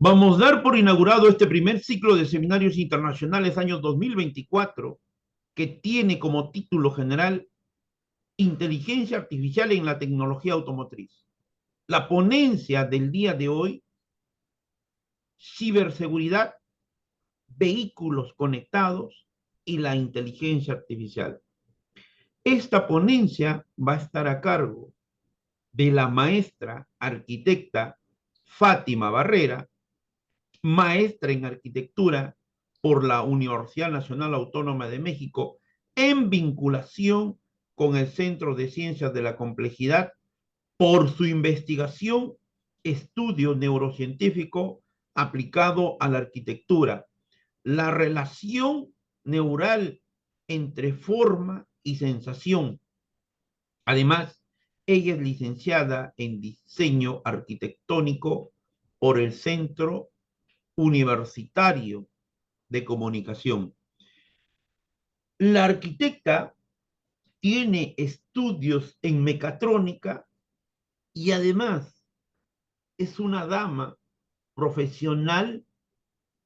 Vamos a dar por inaugurado este primer ciclo de seminarios internacionales año 2024, que tiene como título general Inteligencia Artificial en la Tecnología Automotriz. La ponencia del día de hoy, ciberseguridad, vehículos conectados y la inteligencia artificial. Esta ponencia va a estar a cargo de la maestra arquitecta Fátima Barrera, maestra en arquitectura por la Universidad Nacional Autónoma de México, en vinculación con el Centro de Ciencias de la Complejidad por su investigación, estudio neurocientífico aplicado a la arquitectura, la relación neural entre forma y sensación. Además, ella es licenciada en diseño arquitectónico por el Centro Universitario de Comunicación. La arquitecta tiene estudios en mecatrónica y además es una dama profesional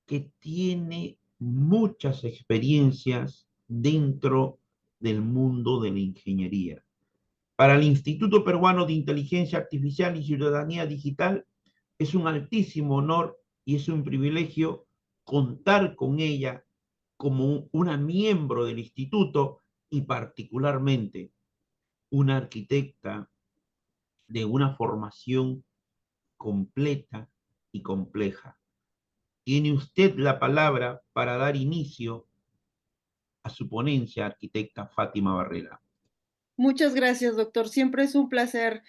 que tiene muchas experiencias dentro del mundo de la ingeniería. Para el Instituto Peruano de Inteligencia Artificial y Ciudadanía Digital es un altísimo honor y es un privilegio contar con ella como una miembro del instituto y particularmente una arquitecta de una formación completa y compleja. Tiene usted la palabra para dar inicio a su ponencia, arquitecta Fátima Barrera. Muchas gracias, doctor. Siempre es un placer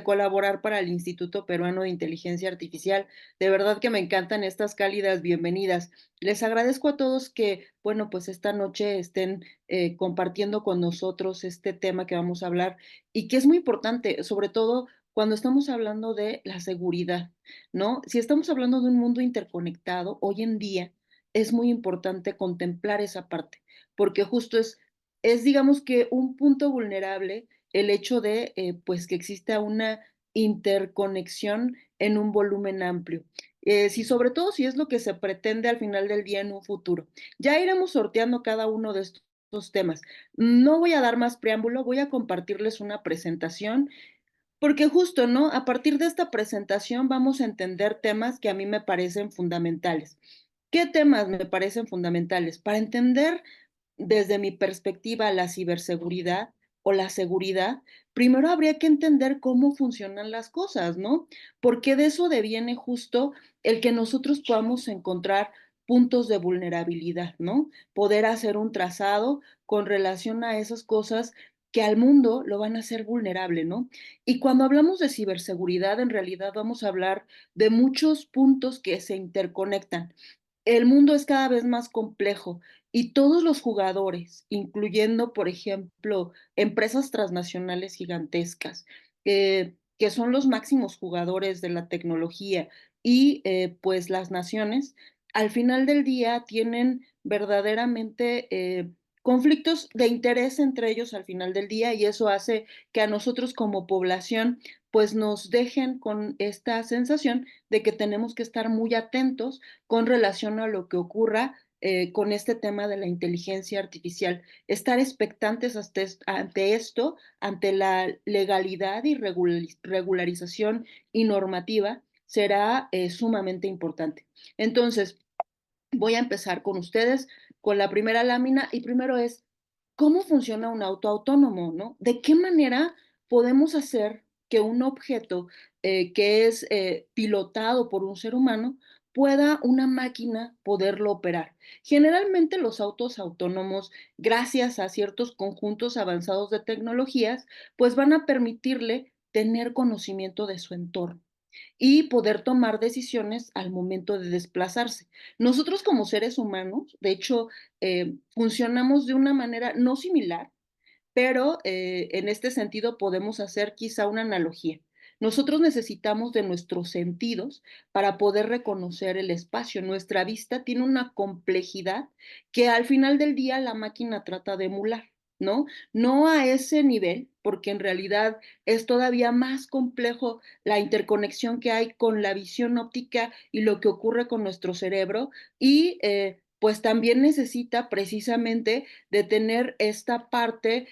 colaborar para el Instituto Peruano de Inteligencia Artificial. De verdad que me encantan estas cálidas bienvenidas. Les agradezco a todos que, bueno, pues esta noche estén compartiendo con nosotros este tema que vamos a hablar y que es muy importante, sobre todo cuando estamos hablando de la seguridad, ¿no? Si estamos hablando de un mundo interconectado, hoy en día es muy importante contemplar esa parte, porque justo es, digamos que un punto vulnerable el hecho de, pues, que exista una interconexión en un volumen amplio. Si sobre todo si es lo que se pretende al final del día en un futuro. Ya iremos sorteando cada uno de estos temas. No voy a dar más preámbulo, voy a compartirles una presentación, porque justo, ¿no? A partir de esta presentación vamos a entender temas que a mí me parecen fundamentales. ¿Qué temas me parecen fundamentales? Para entender desde mi perspectiva, la ciberseguridad o la seguridad, primero habría que entender cómo funcionan las cosas, ¿no? Porque de eso deviene justo el que nosotros podamos encontrar puntos de vulnerabilidad, ¿no? Poder hacer un trazado con relación a esas cosas que al mundo lo van a hacer vulnerable, ¿no? Y cuando hablamos de ciberseguridad, en realidad vamos a hablar de muchos puntos que se interconectan. El mundo es cada vez más complejo y todos los jugadores, incluyendo, por ejemplo, empresas transnacionales gigantescas, que son los máximos jugadores de la tecnología y pues las naciones, al final del día tienen verdaderamente conflictos de interés entre ellos al final del día y eso hace que a nosotros como población pues nos dejen con esta sensación de que tenemos que estar muy atentos con relación a lo que ocurra con este tema de la inteligencia artificial. Estar expectantes ante esto, ante la legalidad y regularización y normativa, será sumamente importante. Entonces, voy a empezar con ustedes con la primera lámina y primero es, ¿cómo funciona un auto autónomo, no? ¿De qué manera podemos hacer que un objeto que es pilotado por un ser humano pueda una máquina poderlo operar? Generalmente los autos autónomos, gracias a ciertos conjuntos avanzados de tecnologías, pues van a permitirle tener conocimiento de su entorno y poder tomar decisiones al momento de desplazarse. Nosotros como seres humanos, de hecho, funcionamos de una manera no similar, pero en este sentido podemos hacer quizá una analogía. Nosotros necesitamos de nuestros sentidos para poder reconocer el espacio. Nuestra vista tiene una complejidad que al final del día la máquina trata de emular, ¿no? No a ese nivel, porque en realidad es todavía más complejo la interconexión que hay con la visión óptica y lo que ocurre con nuestro cerebro y pues también necesita precisamente de tener esta parte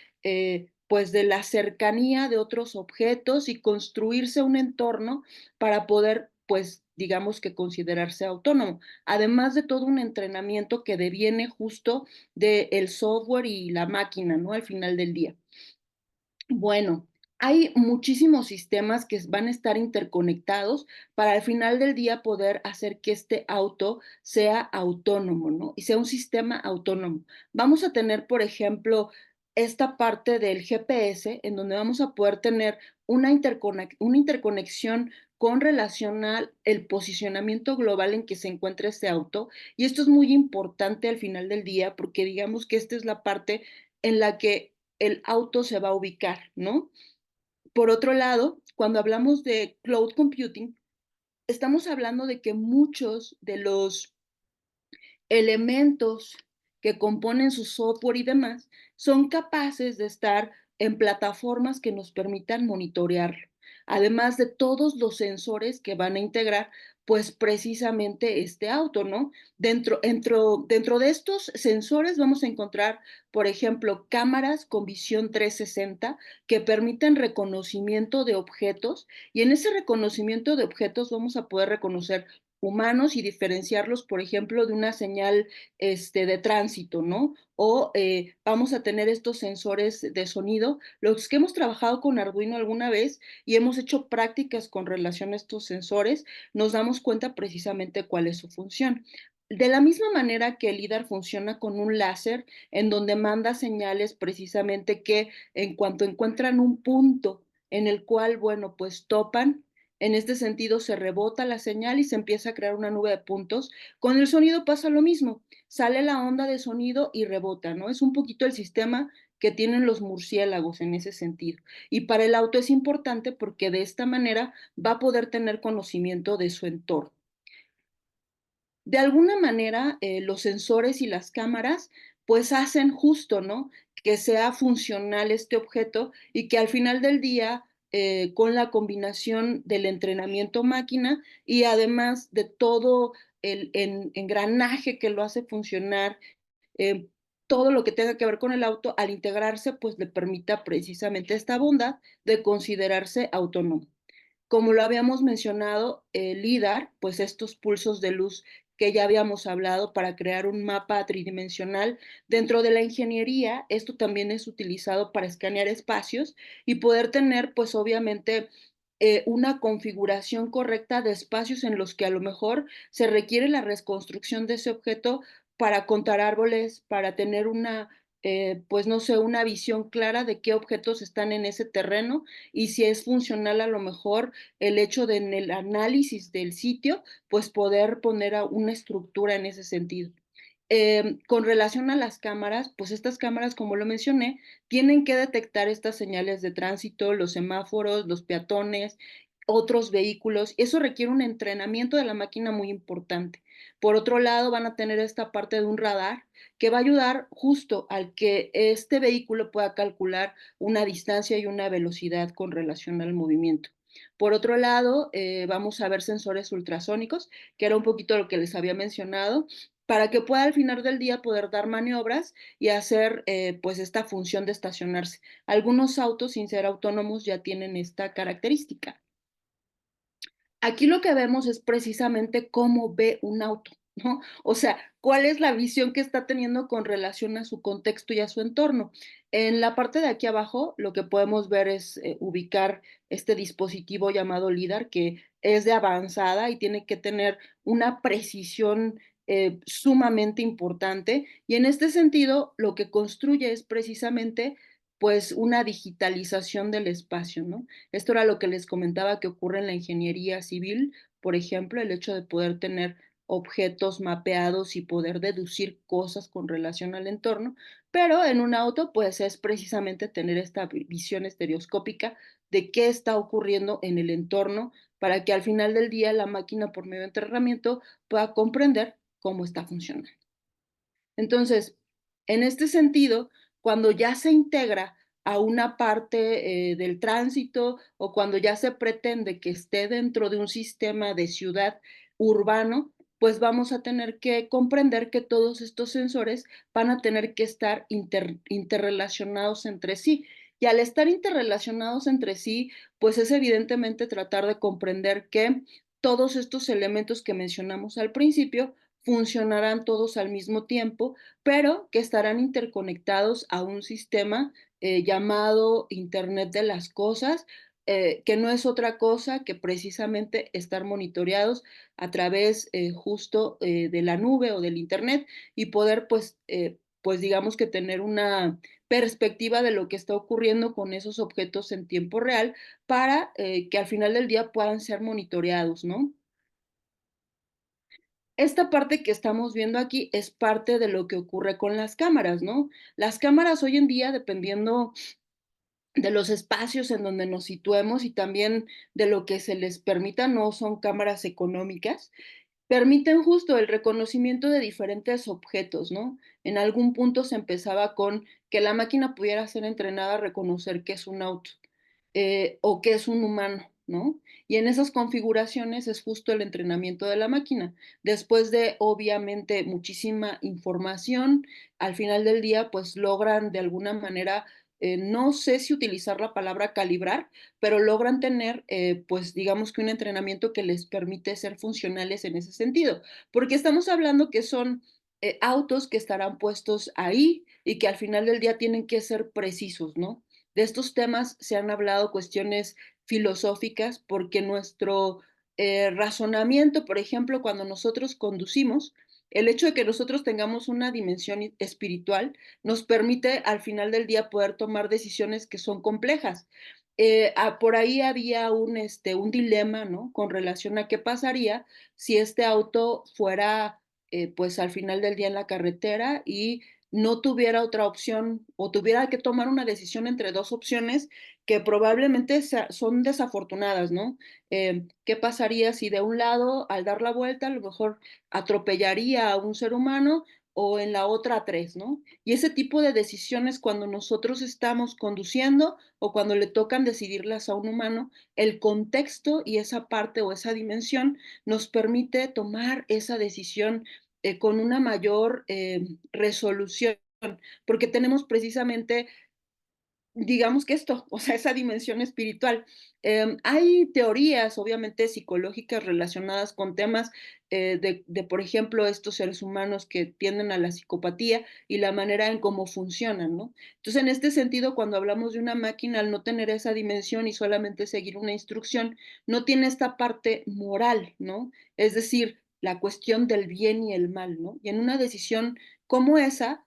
pues de la cercanía de otros objetos y construirse un entorno para poder pues digamos que considerarse autónomo, además de todo un entrenamiento que deviene justo del software y la máquina, ¿no? Al final del día. Bueno, hay muchísimos sistemas que van a estar interconectados para al final del día poder hacer que este auto sea autónomo, ¿no? Y sea un sistema autónomo. Vamos a tener, por ejemplo, esta parte del GPS en donde vamos a poder tener una interconexión con relación al el posicionamiento global en que se encuentra este auto. Y esto es muy importante al final del día porque digamos que esta es la parte en la que el auto se va a ubicar, ¿no? Por otro lado, cuando hablamos de cloud computing, estamos hablando de que muchos de los elementos que componen su software y demás son capaces de estar en plataformas que nos permitan monitorearlo, además de todos los sensores que van a integrar, pues precisamente este auto, ¿no? Dentro de estos sensores vamos a encontrar, por ejemplo, cámaras con visión 360 que permiten reconocimiento de objetos y en ese reconocimiento de objetos vamos a poder reconocer humanos y diferenciarlos, por ejemplo, de una señal de tránsito, ¿no? O vamos a tener estos sensores de sonido, los que hemos trabajado con Arduino alguna vez y hemos hecho prácticas con relación a estos sensores, nos damos cuenta precisamente cuál es su función. De la misma manera que el LIDAR funciona con un láser en donde manda señales precisamente que en cuanto encuentran un punto en el cual, bueno, pues topan, en este sentido, se rebota la señal y se empieza a crear una nube de puntos. Con el sonido pasa lo mismo. Sale la onda de sonido y rebota, ¿no? Es un poquito el sistema que tienen los murciélagos en ese sentido. Y para el auto es importante porque de esta manera va a poder tener conocimiento de su entorno. De alguna manera, los sensores y las cámaras, pues hacen justo, ¿no? Que sea funcional este objeto y que al final del día, con la combinación del entrenamiento máquina y además de todo el engranaje que lo hace funcionar, eh, todo lo que tenga que ver con el auto, al integrarse, pues le permita precisamente esta bondad de considerarse autónomo. Como lo habíamos mencionado, el LIDAR, pues estos pulsos de luz que ya habíamos hablado para crear un mapa tridimensional. Dentro de la ingeniería, esto también es utilizado para escanear espacios y poder tener, pues obviamente, una configuración correcta de espacios en los que a lo mejor se requiere la reconstrucción de ese objeto para contar árboles, para tener una, pues no sé, una visión clara de qué objetos están en ese terreno y si es funcional a lo mejor el hecho de en el análisis del sitio, pues poder poner a una estructura en ese sentido. Con relación a las cámaras, pues estas cámaras, como lo mencioné, tienen que detectar estas señales de tránsito, los semáforos, los peatones, otros vehículos. Eso requiere un entrenamiento de la máquina muy importante. Por otro lado, van a tener esta parte de un radar que va a ayudar justo al que este vehículo pueda calcular una distancia y una velocidad con relación al movimiento. Por otro lado, vamos a ver sensores ultrasónicos, que era un poquito lo que les había mencionado, para que pueda al final del día poder dar maniobras y hacer pues esta función de estacionarse. Algunos autos sin ser autónomos ya tienen esta característica. Aquí lo que vemos es precisamente cómo ve un auto, ¿no? O sea, cuál es la visión que está teniendo con relación a su contexto y a su entorno. En la parte de aquí abajo, lo que podemos ver es ubicar este dispositivo llamado LIDAR, que es de avanzada y tiene que tener una precisión sumamente importante. Y en este sentido, lo que construye es precisamente pues una digitalización del espacio, ¿no? Esto era lo que les comentaba que ocurre en la ingeniería civil, por ejemplo, el hecho de poder tener objetos mapeados y poder deducir cosas con relación al entorno, pero en un auto pues es precisamente tener esta visión estereoscópica de qué está ocurriendo en el entorno para que al final del día la máquina por medio de entrenamiento pueda comprender cómo está funcionando. Entonces, en este sentido, cuando ya se integra a una parte del tránsito o cuando ya se pretende que esté dentro de un sistema de ciudad urbano, pues vamos a tener que comprender que todos estos sensores van a tener que estar interrelacionados entre sí. Y al estar interrelacionados entre sí, pues es evidentemente tratar de comprender que todos estos elementos que mencionamos al principio funcionarán todos al mismo tiempo, pero que estarán interconectados a un sistema llamado Internet de las Cosas, que no es otra cosa que precisamente estar monitoreados a través justo de la nube o del Internet y poder pues digamos que tener una perspectiva de lo que está ocurriendo con esos objetos en tiempo real para que al final del día puedan ser monitoreados, ¿no? Esta parte que estamos viendo aquí es parte de lo que ocurre con las cámaras, ¿no? Las cámaras hoy en día, dependiendo de los espacios en donde nos situemos y también de lo que se les permita, no son cámaras económicas, permiten justo el reconocimiento de diferentes objetos, ¿no? En algún punto se empezaba con que la máquina pudiera ser entrenada a reconocer qué es un auto o qué es un humano, ¿no? Y en esas configuraciones es justo el entrenamiento de la máquina. Después de, obviamente, muchísima información, al final del día, pues logran de alguna manera, no sé si utilizar la palabra calibrar, pero logran tener, pues digamos que un entrenamiento que les permite ser funcionales en ese sentido, porque estamos hablando que son autos que estarán puestos ahí y que al final del día tienen que ser precisos, ¿no? De estos temas se han hablado cuestiones filosóficas porque nuestro razonamiento, por ejemplo, cuando nosotros conducimos, el hecho de que nosotros tengamos una dimensión espiritual nos permite al final del día poder tomar decisiones que son complejas. Por ahí había un dilema, ¿no? Con relación a qué pasaría si este auto fuera, pues al final del día en la carretera y no tuviera otra opción o tuviera que tomar una decisión entre dos opciones que probablemente son desafortunadas, ¿no? ¿Qué pasaría si de un lado, al dar la vuelta, a lo mejor atropellaría a un ser humano o en la otra a tres, ¿no? Y ese tipo de decisiones cuando nosotros estamos conduciendo o cuando le tocan decidirlas a un humano, el contexto y esa parte o esa dimensión nos permite tomar esa decisión con una mayor resolución, porque tenemos precisamente digamos que esto, o sea, esa dimensión espiritual. Hay teorías, obviamente, psicológicas relacionadas con temas por ejemplo, estos seres humanos que tienden a la psicopatía y la manera en cómo funcionan, ¿no? Entonces, en este sentido, cuando hablamos de una máquina, al no tener esa dimensión y solamente seguir una instrucción, no tiene esta parte moral, ¿no? Es decir, la cuestión del bien y el mal, ¿no? Y en una decisión como esa,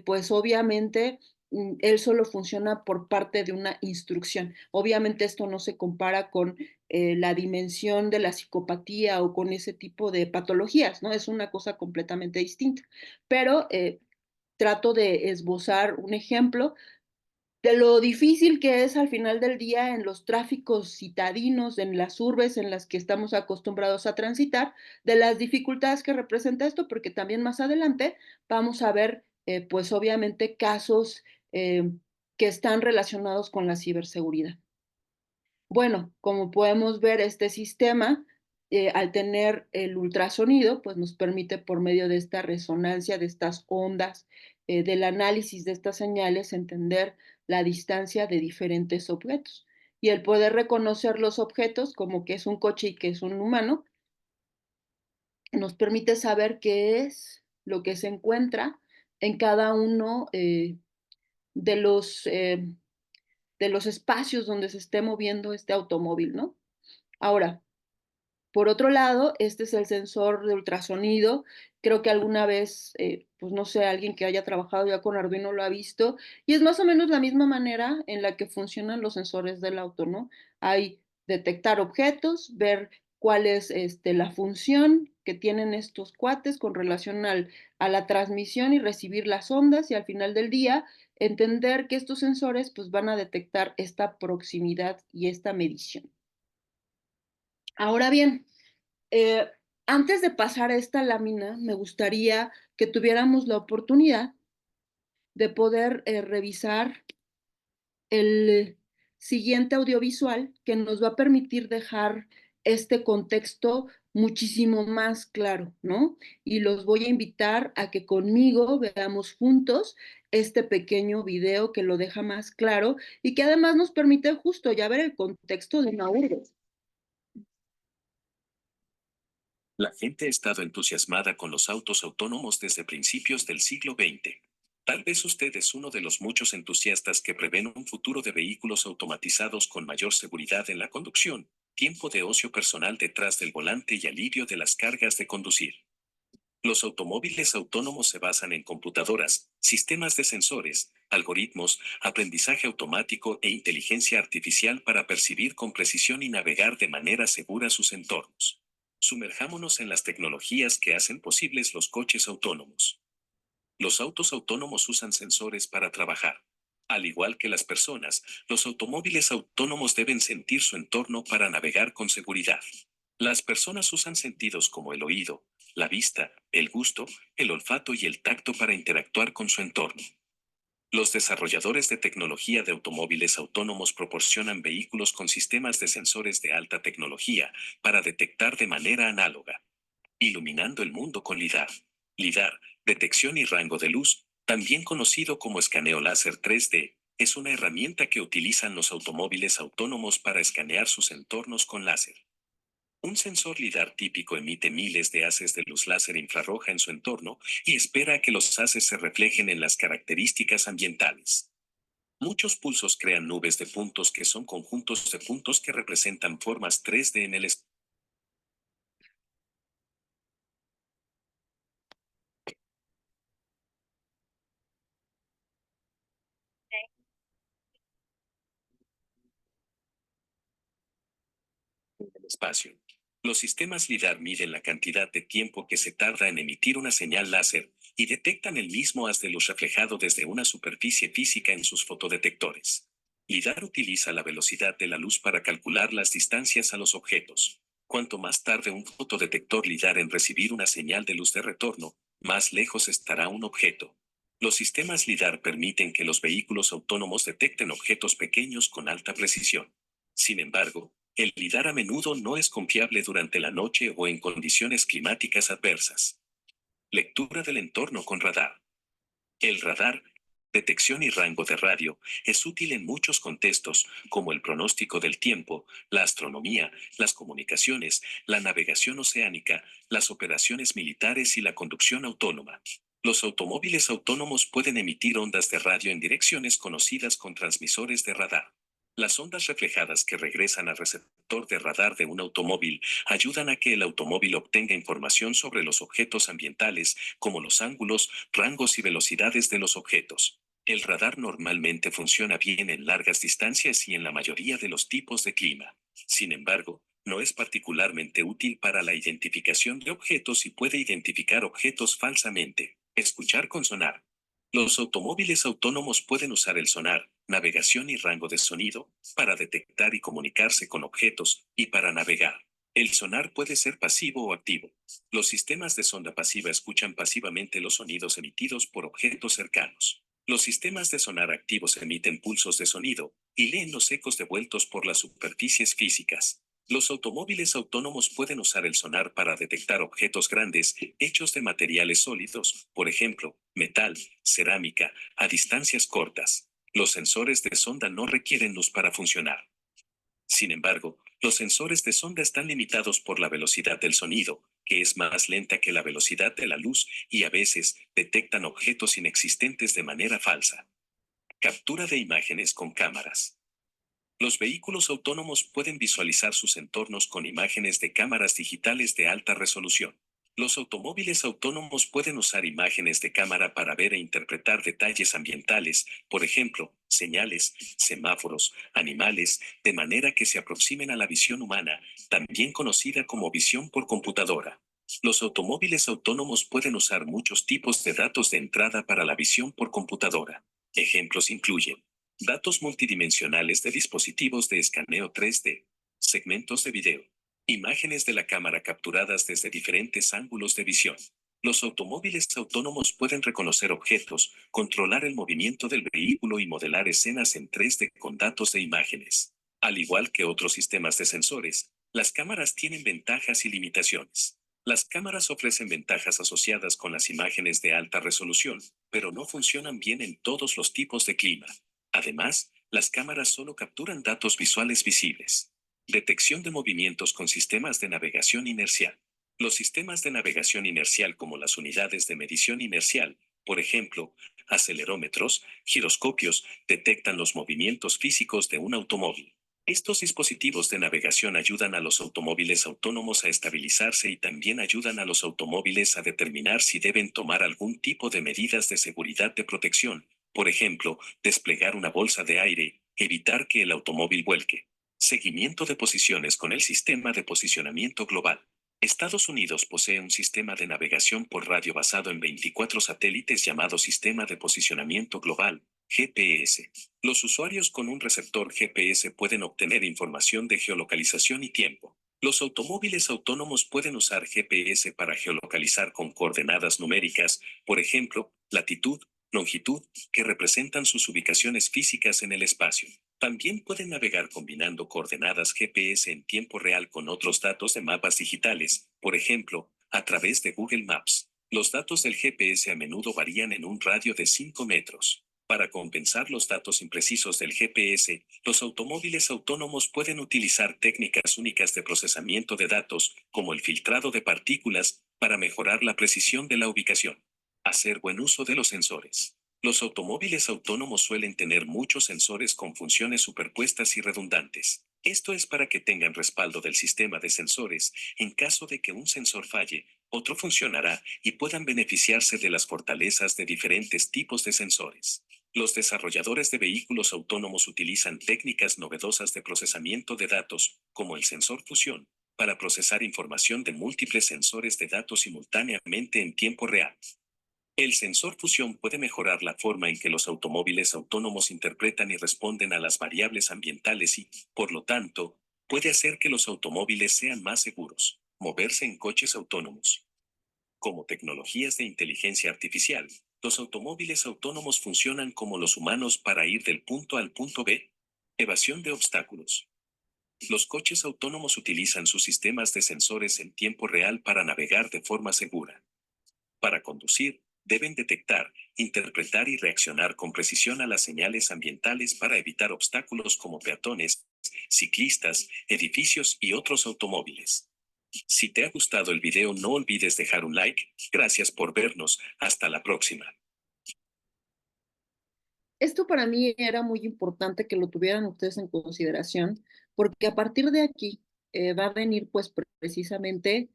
pues obviamente él solo funciona por parte de una instrucción. Obviamente esto no se compara con la dimensión de la psicopatía o con ese tipo de patologías, ¿no? Es una cosa completamente distinta. Pero trato de esbozar un ejemplo de lo difícil que es al final del día en los tráficos citadinos, en las urbes en las que estamos acostumbrados a transitar, de las dificultades que representa esto, porque también más adelante vamos a ver, pues obviamente, casos que están relacionados con la ciberseguridad. Bueno, como podemos ver, este sistema, al tener el ultrasonido, pues nos permite por medio de esta resonancia, de estas ondas, del análisis de estas señales, entender la distancia de diferentes objetos. Y el poder reconocer los objetos como que es un coche y que es un humano, nos permite saber qué es lo que se encuentra en cada uno de de los espacios donde se esté moviendo este automóvil, ¿no? Ahora, por otro lado, este es el sensor de ultrasonido. Creo que alguna vez, pues no sé, alguien que haya trabajado ya con Arduino lo ha visto. Y es más o menos la misma manera en la que funcionan los sensores del auto, ¿no? Hay detectar objetos, ver cuál es la función que tienen estos cuates con relación a la transmisión y recibir las ondas y al final del día entender que estos sensores pues van a detectar esta proximidad y esta medición. Ahora bien, eh, antes de pasar a esta lámina, me gustaría que tuviéramos la oportunidad de poder revisar el siguiente audiovisual que nos va a permitir dejar este contexto muchísimo más claro, ¿no? Y los voy a invitar a que conmigo veamos juntos este pequeño video que lo deja más claro y que además nos permite justo ya ver el contexto de una urbe. La gente ha estado entusiasmada con los autos autónomos desde principios del siglo XX. Tal vez usted es uno de los muchos entusiastas que prevén un futuro de vehículos automatizados con mayor seguridad en la conducción, tiempo de ocio personal detrás del volante y alivio de las cargas de conducir. Los automóviles autónomos se basan en computadoras, sistemas de sensores, algoritmos, aprendizaje automático e inteligencia artificial para percibir con precisión y navegar de manera segura sus entornos. Sumerjámonos en las tecnologías que hacen posibles los coches autónomos. Los autos autónomos usan sensores para trabajar. Al igual que las personas, los automóviles autónomos deben sentir su entorno para navegar con seguridad. Las personas usan sentidos como el oído, la vista, el gusto, el olfato y el tacto para interactuar con su entorno. Los desarrolladores de tecnología de automóviles autónomos proporcionan vehículos con sistemas de sensores de alta tecnología para detectar de manera análoga, iluminando el mundo con LIDAR. LIDAR, detección y rango de luz, también conocido como escaneo láser 3D, es una herramienta que utilizan los automóviles autónomos para escanear sus entornos con láser. Un sensor LIDAR típico emite miles de haces de luz láser infrarroja en su entorno y espera a que los haces se reflejen en las características ambientales. Muchos pulsos crean nubes de puntos que son conjuntos de puntos que representan formas 3D en el espacio. Los sistemas LIDAR miden la cantidad de tiempo que se tarda en emitir una señal láser y detectan el mismo haz de luz reflejado desde una superficie física en sus fotodetectores. LIDAR utiliza la velocidad de la luz para calcular las distancias a los objetos. Cuanto más tarde un fotodetector LIDAR en recibir una señal de luz de retorno, más lejos estará un objeto. Los sistemas LIDAR permiten que los vehículos autónomos detecten objetos pequeños con alta precisión. Sin embargo, el LIDAR a menudo no es confiable durante la noche o en condiciones climáticas adversas. Lectura del entorno con radar. El radar, detección y rango de radio, es útil en muchos contextos, como el pronóstico del tiempo, la astronomía, las comunicaciones, la navegación oceánica, las operaciones militares y la conducción autónoma. Los automóviles autónomos pueden emitir ondas de radio en direcciones conocidas con transmisores de radar. Las ondas reflejadas que regresan al receptor de radar de un automóvil ayudan a que el automóvil obtenga información sobre los objetos ambientales, como los ángulos, rangos y velocidades de los objetos. El radar normalmente funciona bien en largas distancias y en la mayoría de los tipos de clima. Sin embargo, no es particularmente útil para la identificación de objetos y puede identificar objetos falsamente. Escuchar con sonar. Los automóviles autónomos pueden usar el sonar, navegación y rango de sonido para detectar y comunicarse con objetos y para navegar. El sonar puede ser pasivo o activo. Los sistemas de sonda pasiva escuchan pasivamente los sonidos emitidos por objetos cercanos. Los sistemas de sonar activos emiten pulsos de sonido y leen los ecos devueltos por las superficies físicas. Los automóviles autónomos pueden usar el sonar para detectar objetos grandes hechos de materiales sólidos, por ejemplo, metal, cerámica, a distancias cortas. Los sensores de sonda no requieren luz para funcionar. Sin embargo, los sensores de sonda están limitados por la velocidad del sonido, que es más lenta que la velocidad de la luz y a veces detectan objetos inexistentes de manera falsa. Captura de imágenes con cámaras. Los vehículos autónomos pueden visualizar sus entornos con imágenes de cámaras digitales de alta resolución. Los automóviles autónomos pueden usar imágenes de cámara para ver e interpretar detalles ambientales, por ejemplo, señales, semáforos, animales, de manera que se aproximen a la visión humana, también conocida como visión por computadora. Los automóviles autónomos pueden usar muchos tipos de datos de entrada para la visión por computadora. Ejemplos incluyen datos multidimensionales de dispositivos de escaneo 3D, segmentos de video, imágenes de la cámara capturadas desde diferentes ángulos de visión. Los automóviles autónomos pueden reconocer objetos, controlar el movimiento del vehículo y modelar escenas en 3D con datos de imágenes. Al igual que otros sistemas de sensores, las cámaras tienen ventajas y limitaciones. Las cámaras ofrecen ventajas asociadas con las imágenes de alta resolución, pero no funcionan bien en todos los tipos de clima. Además, las cámaras solo capturan datos visuales visibles. Detección de movimientos con sistemas de navegación inercial. Los sistemas de navegación inercial como las unidades de medición inercial, por ejemplo, acelerómetros, giroscopios, detectan los movimientos físicos de un automóvil. Estos dispositivos de navegación ayudan a los automóviles autónomos a estabilizarse y también ayudan a los automóviles a determinar si deben tomar algún tipo de medidas de seguridad de protección, por ejemplo, desplegar una bolsa de aire, evitar que el automóvil vuelque. Seguimiento de posiciones con el sistema de posicionamiento global. Estados Unidos posee un sistema de navegación por radio basado en 24 satélites llamado Sistema de Posicionamiento Global, GPS. Los usuarios con un receptor GPS pueden obtener información de geolocalización y tiempo. Los automóviles autónomos pueden usar GPS para geolocalizar con coordenadas numéricas, por ejemplo, latitud, longitud, que representan sus ubicaciones físicas en el espacio. También pueden navegar combinando coordenadas GPS en tiempo real con otros datos de mapas digitales, por ejemplo, a través de Google Maps. Los datos del GPS a menudo varían en un radio de 5 metros. Para compensar los datos imprecisos del GPS, los automóviles autónomos pueden utilizar técnicas únicas de procesamiento de datos, como el filtrado de partículas, para mejorar la precisión de la ubicación. Hacer buen uso de los sensores. Los automóviles autónomos suelen tener muchos sensores con funciones superpuestas y redundantes. Esto es para que tengan respaldo del sistema de sensores. En caso de que un sensor falle, otro funcionará y puedan beneficiarse de las fortalezas de diferentes tipos de sensores. Los desarrolladores de vehículos autónomos utilizan técnicas novedosas de procesamiento de datos, como el sensor fusión, para procesar información de múltiples sensores de datos simultáneamente en tiempo real. El sensor fusión puede mejorar la forma en que los automóviles autónomos interpretan y responden a las variables ambientales y, por lo tanto, puede hacer que los automóviles sean más seguros. Moverse en coches autónomos. Como tecnologías de inteligencia artificial, los automóviles autónomos funcionan como los humanos para ir del punto al punto B. Evasión de obstáculos. Los coches autónomos utilizan sus sistemas de sensores en tiempo real para navegar de forma segura. Para conducir, deben detectar, interpretar y reaccionar con precisión a las señales ambientales para evitar obstáculos como peatones, ciclistas, edificios y otros automóviles. Si te ha gustado el video, no olvides dejar un like. Gracias por vernos. Hasta la próxima. Esto para mí era muy importante que lo tuvieran ustedes en consideración, porque a partir de aquí va a venir pues precisamente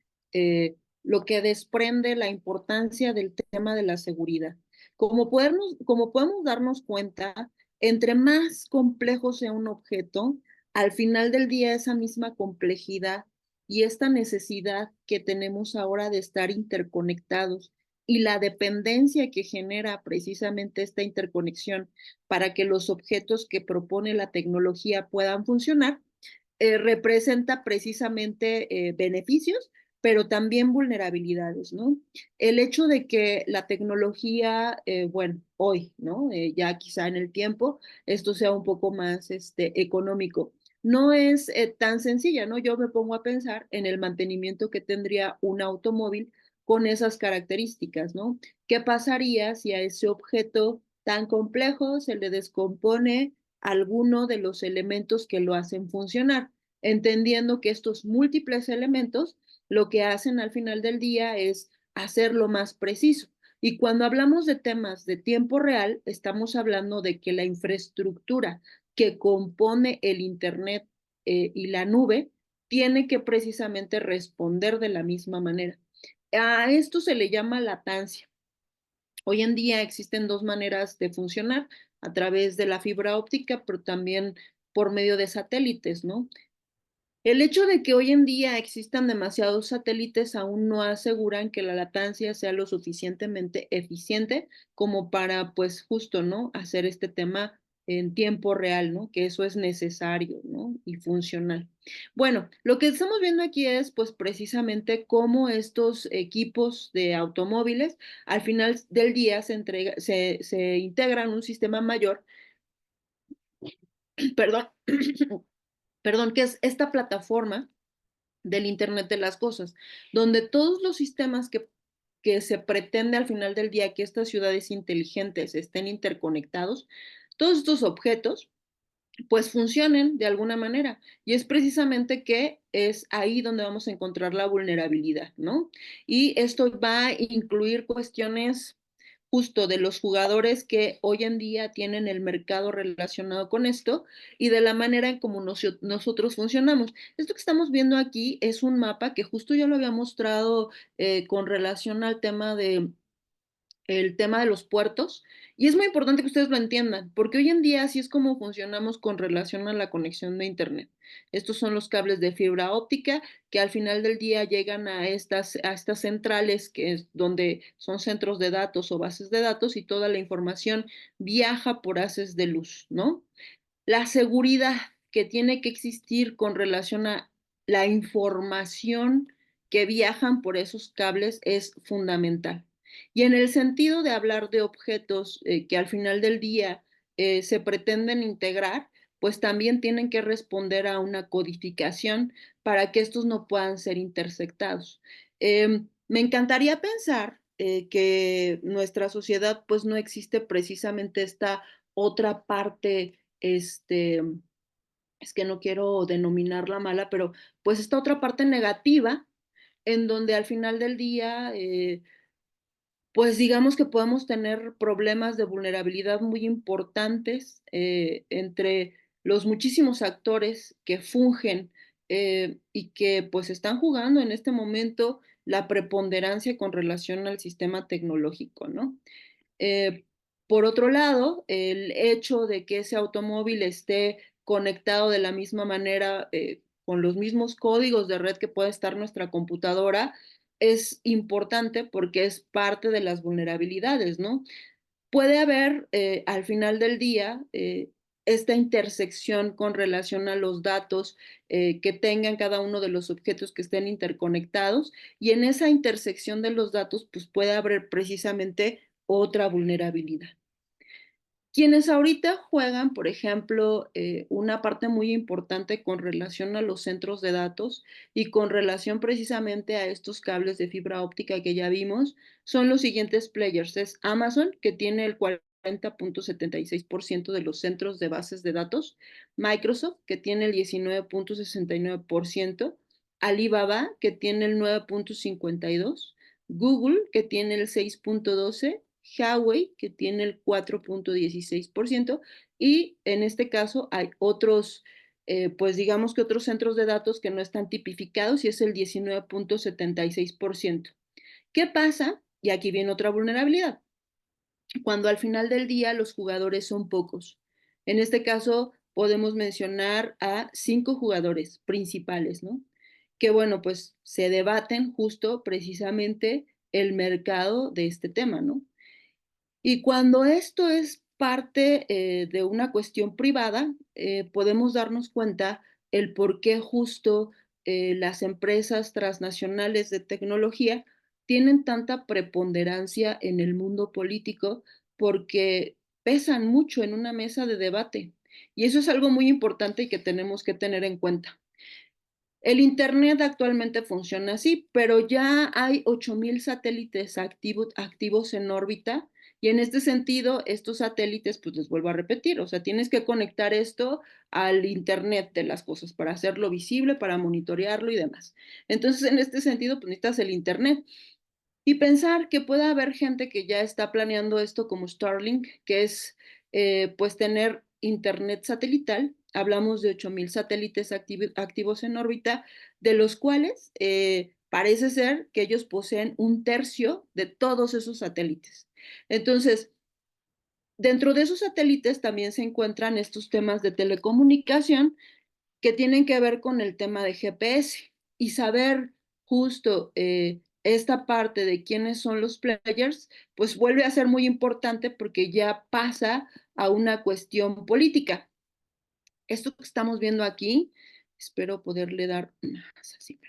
lo que desprende la importancia del tema de la seguridad. Como podemos darnos cuenta, entre más complejo sea un objeto, al final del día esa misma complejidad y esta necesidad que tenemos ahora de estar interconectados y la dependencia que genera precisamente esta interconexión para que los objetos que propone la tecnología puedan funcionar, representa precisamente beneficios, pero también vulnerabilidades, ¿no? El hecho de que la tecnología, bueno, hoy, ¿no? Ya quizá en el tiempo, esto sea un poco más económico. No es tan sencilla, ¿no? Yo me pongo a pensar en el mantenimiento que tendría un automóvil con esas características, ¿no? ¿Qué pasaría si a ese objeto tan complejo se le descompone alguno de los elementos que lo hacen funcionar? Entendiendo que estos múltiples elementos lo que hacen al final del día es hacerlo más preciso. Y cuando hablamos de temas de tiempo real, estamos hablando de que la infraestructura que compone el Internet y la nube tiene que precisamente responder de la misma manera. A esto se le llama latancia. Hoy en día existen dos maneras de funcionar, a través de la fibra óptica, pero también por medio de satélites, ¿no? El hecho de que hoy en día existan demasiados satélites aún no aseguran que la latancia sea lo suficientemente eficiente como para, pues justo, ¿no? Hacer este tema en tiempo real, ¿no? Que eso es necesario, ¿no? Y funcional. Bueno, lo que estamos viendo aquí es, pues, precisamente cómo estos equipos de automóviles al final del día se integran un sistema mayor, perdón, perdón, que es esta plataforma del Internet de las cosas, donde todos los sistemas que se pretende al final del día que estas ciudades inteligentes estén interconectados, todos estos objetos pues funcionen de alguna manera. Y es precisamente que es ahí donde vamos a encontrar la vulnerabilidad, ¿no? Y esto va a incluir cuestiones justo de los jugadores que hoy en día tienen el mercado relacionado con esto y de la manera en cómo nosotros funcionamos. Esto que estamos viendo aquí es un mapa que justo yo lo había mostrado con relación al tema el tema de los puertos. Y es muy importante que ustedes lo entiendan, porque hoy en día así es como funcionamos con relación a la conexión de Internet. Estos son los cables de fibra óptica que al final del día llegan a estas centrales que es donde son centros de datos o bases de datos y toda la información viaja por haces de luz, ¿no? La seguridad que tiene que existir con relación a la información que viajan por esos cables es fundamental. Y en el sentido de hablar de objetos que al final del día se pretenden integrar, pues también tienen que responder a una codificación para que estos no puedan ser intersectados. Me encantaría pensar que nuestra sociedad pues no existe precisamente esta otra parte es que no quiero denominarla mala, pero pues esta otra parte negativa en donde al final del día, pues digamos que podemos tener problemas de vulnerabilidad muy importantes entre los muchísimos actores que fungen y que pues están jugando en este momento la preponderancia con relación al sistema tecnológico, ¿no? Eh, por otro lado, el hecho de que ese automóvil esté conectado de la misma manera, con los mismos códigos de red que puede estar nuestra computadora, es importante porque es parte de las vulnerabilidades, ¿no? Puede haber al final del día esta intersección con relación a los datos que tengan cada uno de los objetos que estén interconectados y en esa intersección de los datos pues puede haber precisamente otra vulnerabilidad. Quienes ahorita juegan, por ejemplo, una parte muy importante con relación a los centros de datos y con relación precisamente a estos cables de fibra óptica que ya vimos, son los siguientes players. Es Amazon, que tiene el 40.76% de los centros de bases de datos, Microsoft, que tiene el 19.69%, Alibaba, que tiene el 9.52%, Google, que tiene el 6.12%, Huawei, que tiene el 4.16%, y en este caso hay otros, pues digamos que otros centros de datos que no están tipificados y es el 19.76%. ¿Qué pasa? Y aquí viene otra vulnerabilidad. Cuando al final del día los jugadores son pocos. En este caso podemos mencionar a 5 jugadores principales, ¿no? Que bueno, pues se debaten justo precisamente el mercado de este tema, ¿no? Y cuando esto es parte de una cuestión privada, podemos darnos cuenta el por qué justo las empresas transnacionales de tecnología tienen tanta preponderancia en el mundo político porque pesan mucho en una mesa de debate. Y eso es algo muy importante y que tenemos que tener en cuenta. El Internet actualmente funciona así, pero ya hay 8,000 satélites activos en órbita y en este sentido, estos satélites, pues les vuelvo a repetir, o sea, tienes que conectar esto al Internet de las cosas para hacerlo visible, para monitorearlo y demás. Entonces, en este sentido, pues necesitas el Internet. Y pensar que pueda haber gente que ya está planeando esto como Starlink, que es pues tener internet satelital. Hablamos de 8,000 satélites activos en órbita, de los cuales parece ser que ellos poseen un tercio de todos esos satélites. Entonces, dentro de esos satélites también se encuentran estos temas de telecomunicación que tienen que ver con el tema de GPS y saber justo esta parte de quiénes son los players, pues vuelve a ser muy importante porque ya pasa a una cuestión política. Esto que estamos viendo aquí, espero poderle dar más así.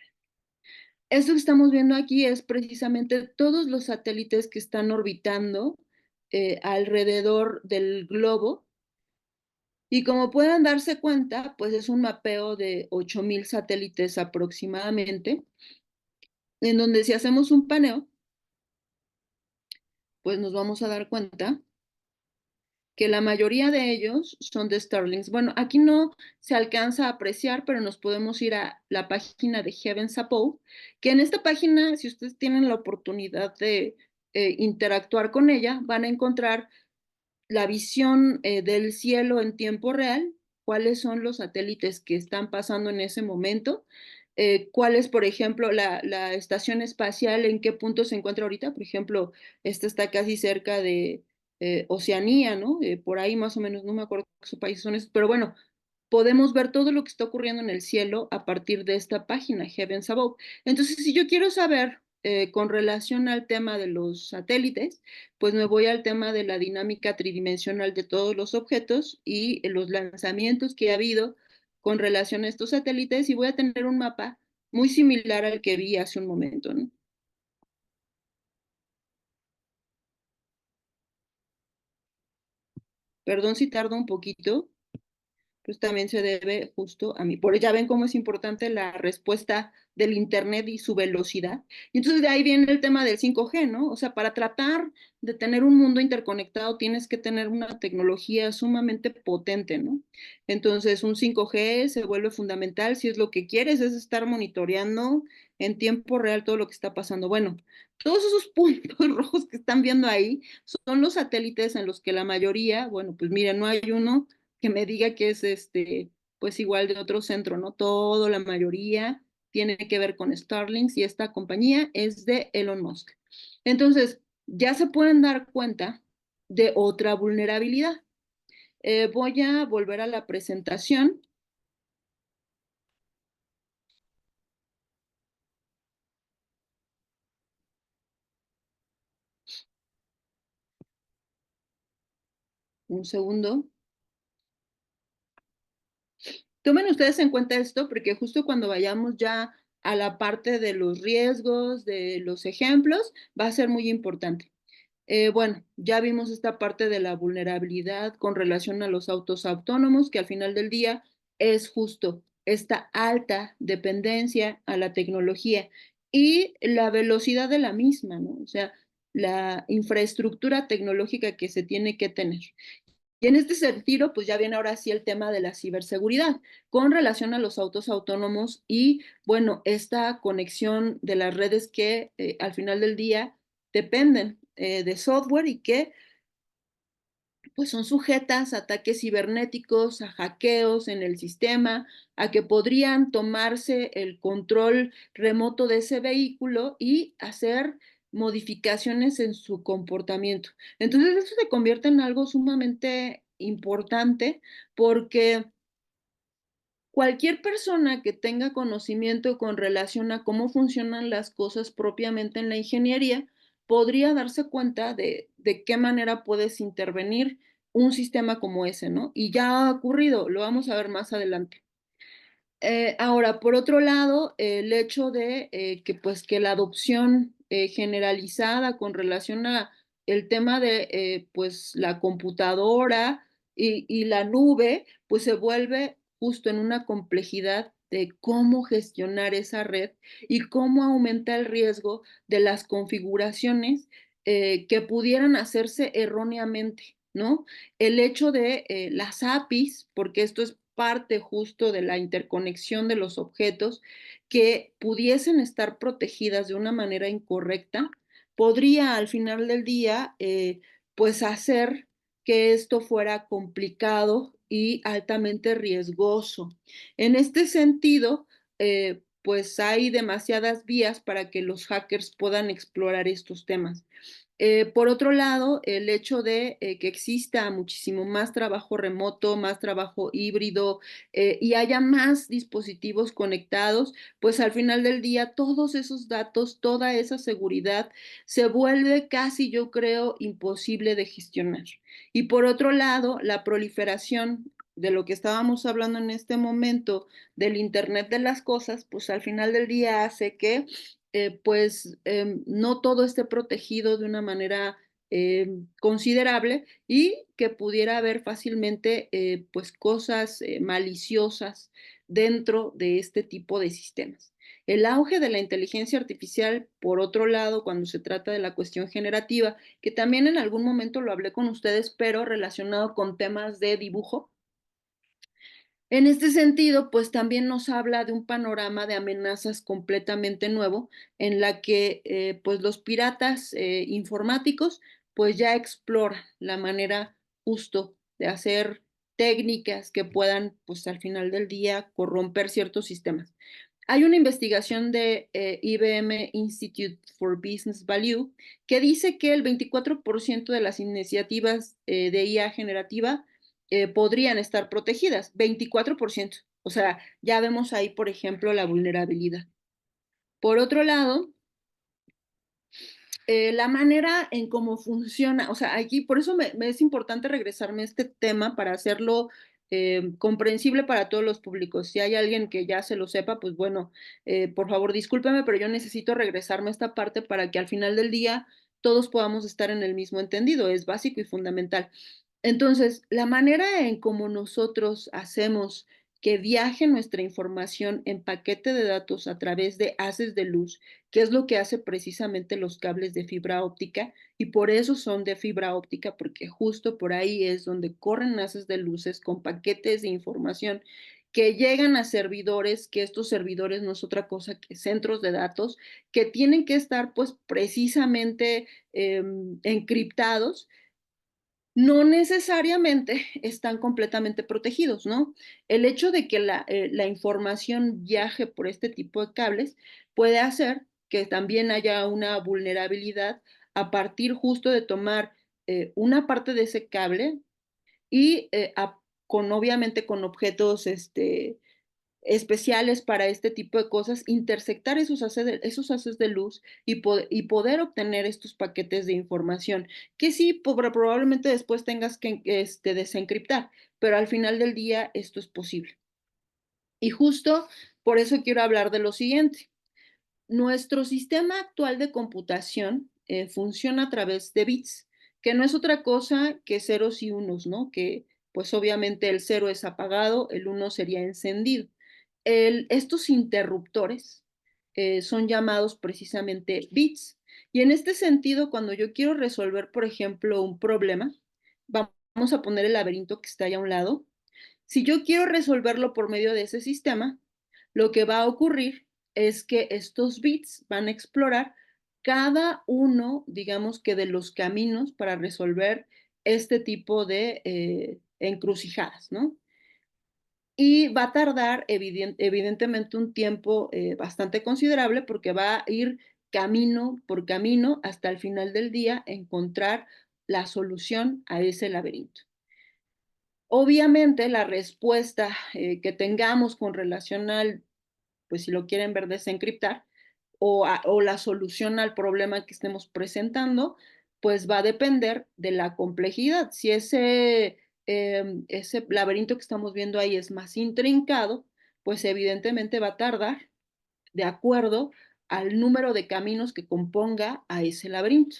Esto que estamos viendo aquí es precisamente todos los satélites que están orbitando alrededor del globo. Y como pueden darse cuenta, pues es un mapeo de 8,000 satélites aproximadamente, en donde si hacemos un paneo, pues nos vamos a dar cuenta que la mayoría de ellos son de Starlink. Bueno, aquí no se alcanza a apreciar, pero nos podemos ir a la página de Heavens Above, que en esta página, si ustedes tienen la oportunidad de interactuar con ella, van a encontrar la visión del cielo en tiempo real, cuáles son los satélites que están pasando en ese momento, cuál es, por ejemplo, la estación espacial, en qué punto se encuentra ahorita. Por ejemplo, esta está casi cerca de Oceanía, ¿no? Por ahí más o menos, no me acuerdo qué países son esos, pero bueno, podemos ver todo lo que está ocurriendo en el cielo a partir de esta página, Heavens Above. Entonces, si yo quiero saber con relación al tema de los satélites, pues me voy al tema de la dinámica tridimensional de todos los objetos y los lanzamientos que ha habido con relación a estos satélites y voy a tener un mapa muy similar al que vi hace un momento, ¿no? Perdón si tardo un poquito, pues también se debe justo a mí. Por ya ven cómo es importante la respuesta del Internet y su velocidad. Y entonces de ahí viene el tema del 5G, ¿no? O sea, para tratar de tener un mundo interconectado tienes que tener una tecnología sumamente potente, ¿no? Entonces un 5G se vuelve fundamental si es lo que quieres, es estar monitoreando en tiempo real todo lo que está pasando. Bueno, todos esos puntos rojos que están viendo ahí son los satélites en los que la mayoría, bueno, pues miren, no hay uno que me diga que es pues igual de otro centro, ¿no? Todo, la mayoría tiene que ver con Starlink y esta compañía es de Elon Musk. Entonces, ya se pueden dar cuenta de otra vulnerabilidad. Voy a volver a la presentación. Un segundo. Tomen ustedes en cuenta esto porque justo cuando vayamos ya a la parte de los riesgos, de los ejemplos, va a ser muy importante. Bueno, ya vimos esta parte de la vulnerabilidad con relación a los autos autónomos, que al final del día es justo esta alta dependencia a la tecnología y la velocidad de la misma, ¿no? O sea, la infraestructura tecnológica que se tiene que tener. Y en este sentido, pues ya viene ahora sí el tema de la ciberseguridad con relación a los autos autónomos y, bueno, esta conexión de las redes que al final del día dependen de software y que pues son sujetas a ataques cibernéticos, a hackeos en el sistema, a que podrían tomarse el control remoto de ese vehículo y hacer modificaciones en su comportamiento. Entonces eso se convierte en algo sumamente importante porque cualquier persona que tenga conocimiento con relación a cómo funcionan las cosas propiamente en la ingeniería podría darse cuenta de qué manera puedes intervenir un sistema como ese, ¿no? Y ya ha ocurrido, lo vamos a ver más adelante. Ahora, por otro lado, el hecho de que, pues, que la adopción generalizada con relación a el tema de pues, la computadora y la nube, pues se vuelve justo en una complejidad de cómo gestionar esa red y cómo aumenta el riesgo de las configuraciones que pudieran hacerse erróneamente, ¿no? El hecho de las APIs, porque esto es parte justo de la interconexión de los objetos, que pudiesen estar protegidas de una manera incorrecta, podría al final del día, pues hacer que esto fuera complicado y altamente riesgoso. En este sentido, pues hay demasiadas vías para que los hackers puedan explorar estos temas. Por otro lado, el hecho de que exista muchísimo más trabajo remoto, más trabajo híbrido y haya más dispositivos conectados, pues al final del día todos esos datos, toda esa seguridad se vuelve casi, yo creo, imposible de gestionar. Y por otro lado, la proliferación de lo que estábamos hablando en este momento del Internet de las cosas, pues al final del día hace que no todo esté protegido de una manera considerable y que pudiera haber fácilmente pues cosas maliciosas dentro de este tipo de sistemas. El auge de la inteligencia artificial, por otro lado, cuando se trata de la cuestión generativa, que también en algún momento lo hablé con ustedes, pero relacionado con temas de dibujo, en este sentido, pues también nos habla de un panorama de amenazas completamente nuevo en la que pues los piratas informáticos pues ya exploran la manera justo de hacer técnicas que puedan pues al final del día corromper ciertos sistemas. Hay una investigación de IBM Institute for Business Value que dice que el 24% de las iniciativas de IA generativa podrían estar protegidas, 24%. O sea, ya vemos ahí, por ejemplo, la vulnerabilidad. Por otro lado, la manera en cómo funciona, o sea, aquí por eso me es importante regresarme a este tema para hacerlo comprensible para todos los públicos. Si hay alguien que ya se lo sepa, pues bueno, por favor discúlpeme, pero yo necesito regresarme a esta parte para que al final del día todos podamos estar en el mismo entendido. Es básico y fundamental. Entonces, la manera en cómo nosotros hacemos que viaje nuestra información en paquete de datos a través de haces de luz, que es lo que hace precisamente los cables de fibra óptica, y por eso son de fibra óptica, porque justo por ahí es donde corren haces de luces con paquetes de información que llegan a servidores, que estos servidores no es otra cosa que centros de datos, que tienen que estar pues precisamente encriptados, no necesariamente están completamente protegidos, ¿no? El hecho de que la información viaje por este tipo de cables puede hacer que también haya una vulnerabilidad a partir justo de tomar una parte de ese cable y obviamente con objetos especiales para este tipo de cosas, intersectar esos haces de luz y poder obtener estos paquetes de información, que sí, probablemente después tengas que desencriptar, pero al final del día esto es posible. Y justo por eso quiero hablar de lo siguiente. Nuestro sistema actual de computación funciona a través de bits, que no es otra cosa que ceros y unos, ¿no? Que pues obviamente el cero es apagado, el uno sería encendido. Estos interruptores son llamados precisamente bits. Y en este sentido, cuando yo quiero resolver, por ejemplo, un problema, vamos a poner el laberinto que está ahí a un lado. Si yo quiero resolverlo por medio de ese sistema, lo que va a ocurrir es que estos bits van a explorar cada uno, digamos que de los caminos para resolver este tipo de encrucijadas, ¿no? Y va a tardar evidentemente un tiempo bastante considerable porque va a ir camino por camino hasta el final del día encontrar la solución a ese laberinto. Obviamente la respuesta que tengamos con relación al, pues si lo quieren ver, desencriptar o la solución al problema que estemos presentando, pues va a depender de la complejidad. Si ese laberinto que estamos viendo ahí es más intrincado, pues evidentemente va a tardar de acuerdo al número de caminos que componga a ese laberinto.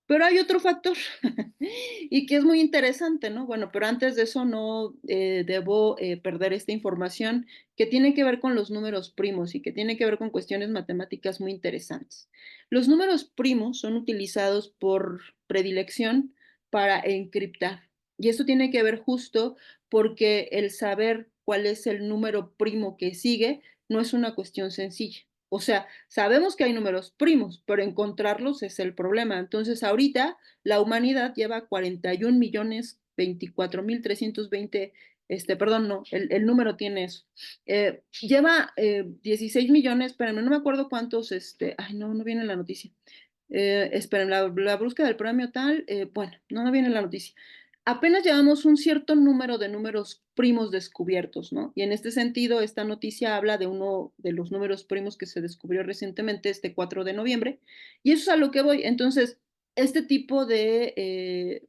Pero hay otro factor y que es muy interesante, ¿no? Bueno, pero antes de eso no debo perder esta información que tiene que ver con los números primos y que tiene que ver con cuestiones matemáticas muy interesantes. Los números primos son utilizados por predilección para encriptar. Y esto tiene que ver justo porque el saber cuál es el número primo que sigue no es una cuestión sencilla. O sea, sabemos que hay números primos, pero encontrarlos es el problema. Entonces, ahorita la humanidad lleva 41.024.320 Perdón, no, el número tiene eso. Lleva 16 millones, espérenme, no me acuerdo cuántos, ay, no viene la noticia. Esperen, la búsqueda del premio tal, bueno, no viene la noticia. Apenas llevamos un cierto número de números primos descubiertos, ¿no? Y en este sentido, esta noticia habla de uno de los números primos que se descubrió recientemente, este 4 de noviembre, y eso es a lo que voy. Entonces, este tipo de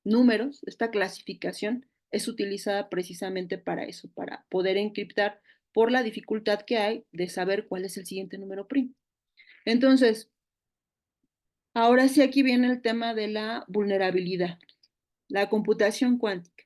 números, esta clasificación, es utilizada precisamente para eso, para poder encriptar por la dificultad que hay de saber cuál es el siguiente número primo. Entonces, ahora sí aquí viene el tema de la vulnerabilidad, la computación cuántica.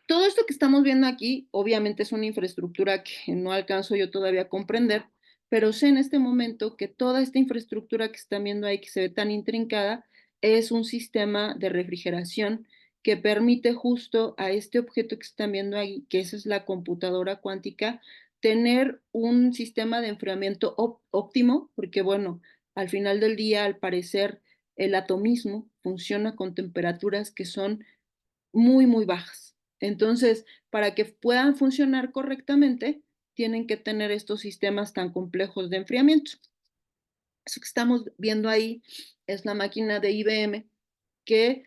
Todo esto que estamos viendo aquí, obviamente es una infraestructura que no alcanzo yo todavía a comprender, pero sé en este momento que toda esta infraestructura que están viendo ahí, que se ve tan intrincada, es un sistema de refrigeración que permite justo a este objeto que están viendo ahí, que esa es la computadora cuántica, tener un sistema de enfriamiento óptimo, porque bueno, al final del día, al parecer, el atomismo funciona con temperaturas que son muy, muy bajas. Entonces, para que puedan funcionar correctamente, tienen que tener estos sistemas tan complejos de enfriamiento. Eso que estamos viendo ahí es la máquina de IBM que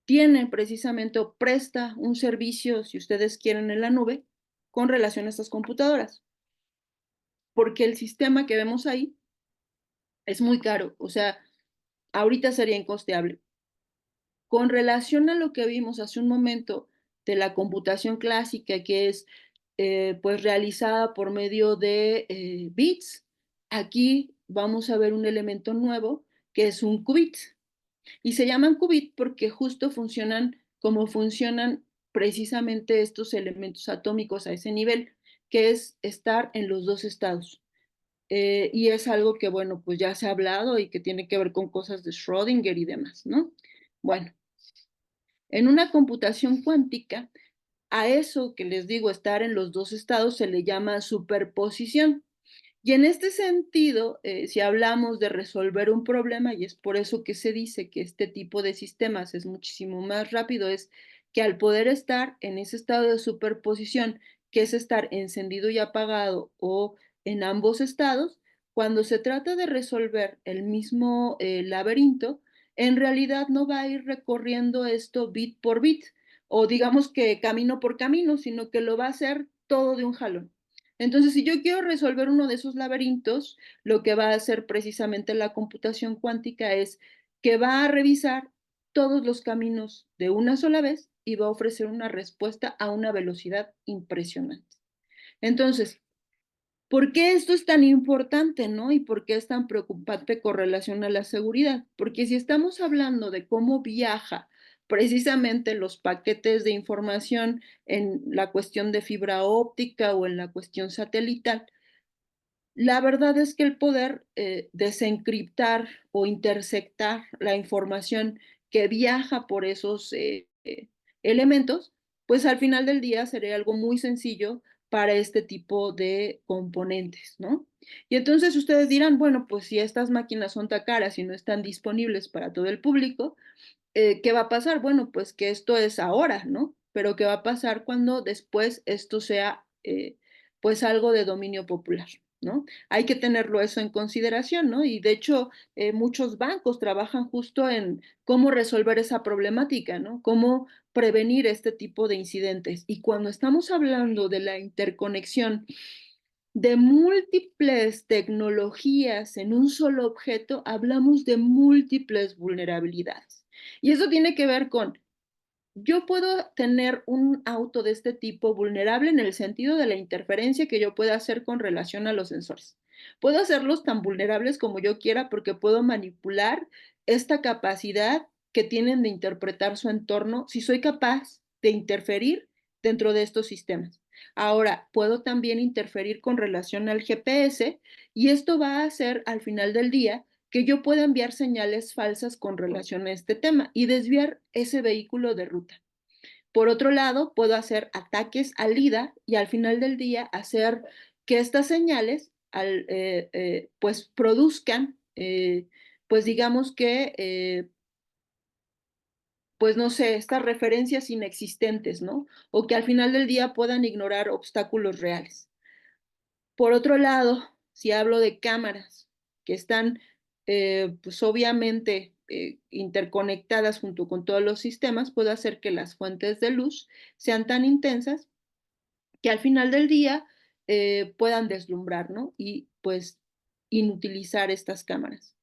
tiene precisamente o presta un servicio, si ustedes quieren, en la nube con relación a estas computadoras. Porque el sistema que vemos ahí es muy caro, o sea, ahorita sería incosteable. Con relación a lo que vimos hace un momento de la computación clásica, que es pues realizada por medio de bits, aquí vamos a ver un elemento nuevo que es un qubit. Y se llaman qubit porque justo funcionan como funcionan precisamente estos elementos atómicos a ese nivel, que es estar en los dos estados. Y es algo que, bueno, pues ya se ha hablado y que tiene que ver con cosas de Schrödinger y demás, ¿no? Bueno, en una computación cuántica, a eso que les digo, estar en los dos estados, se le llama superposición. Y en este sentido, si hablamos de resolver un problema, y es por eso que se dice que este tipo de sistemas es muchísimo más rápido, es que al poder estar en ese estado de superposición, que es estar encendido y apagado o en ambos estados, cuando se trata de resolver el mismo laberinto, en realidad no va a ir recorriendo esto bit por bit, o digamos que camino por camino, sino que lo va a hacer todo de un jalón. Entonces, si yo quiero resolver uno de esos laberintos, lo que va a hacer precisamente la computación cuántica es que va a revisar todos los caminos de una sola vez y va a ofrecer una respuesta a una velocidad impresionante. Entonces, ¿por qué esto es tan importante, no? ¿Y por qué es tan preocupante con relación a la seguridad? Porque si estamos hablando de cómo viaja precisamente los paquetes de información en la cuestión de fibra óptica o en la cuestión satelital, la verdad es que el poder desencriptar o interceptar la información que viaja por esos elementos, pues al final del día sería algo muy sencillo para este tipo de componentes, ¿no? Y entonces ustedes dirán, bueno, pues si estas máquinas son tan caras y no están disponibles para todo el público, ¿qué va a pasar? Bueno, pues que esto es ahora, ¿no? Pero ¿qué va a pasar cuando después esto sea pues algo de dominio popular, ¿no? Hay que tenerlo eso en consideración, ¿no? Y de hecho, muchos bancos trabajan justo en cómo resolver esa problemática, ¿no? Cómo prevenir este tipo de incidentes. Y cuando estamos hablando de la interconexión de múltiples tecnologías en un solo objeto, hablamos de múltiples vulnerabilidades. Y eso tiene que ver con, yo puedo tener un auto de este tipo vulnerable en el sentido de la interferencia que yo pueda hacer con relación a los sensores. Puedo hacerlos tan vulnerables como yo quiera porque puedo manipular esta capacidad que tienen de interpretar su entorno si soy capaz de interferir dentro de estos sistemas. Ahora, puedo también interferir con relación al GPS y esto va a hacer al final del día que yo pueda enviar señales falsas con relación a este tema y desviar ese vehículo de ruta. Por otro lado, puedo hacer ataques al LIDAR y al final del día hacer que estas señales pues produzcan, pues digamos que pues no sé, estas referencias inexistentes, ¿no? O que al final del día puedan ignorar obstáculos reales. Por otro lado, si hablo de cámaras que están, pues obviamente interconectadas junto con todos los sistemas, puede hacer que las fuentes de luz sean tan intensas que al final del día puedan deslumbrar, ¿no? Y pues inutilizar estas cámaras.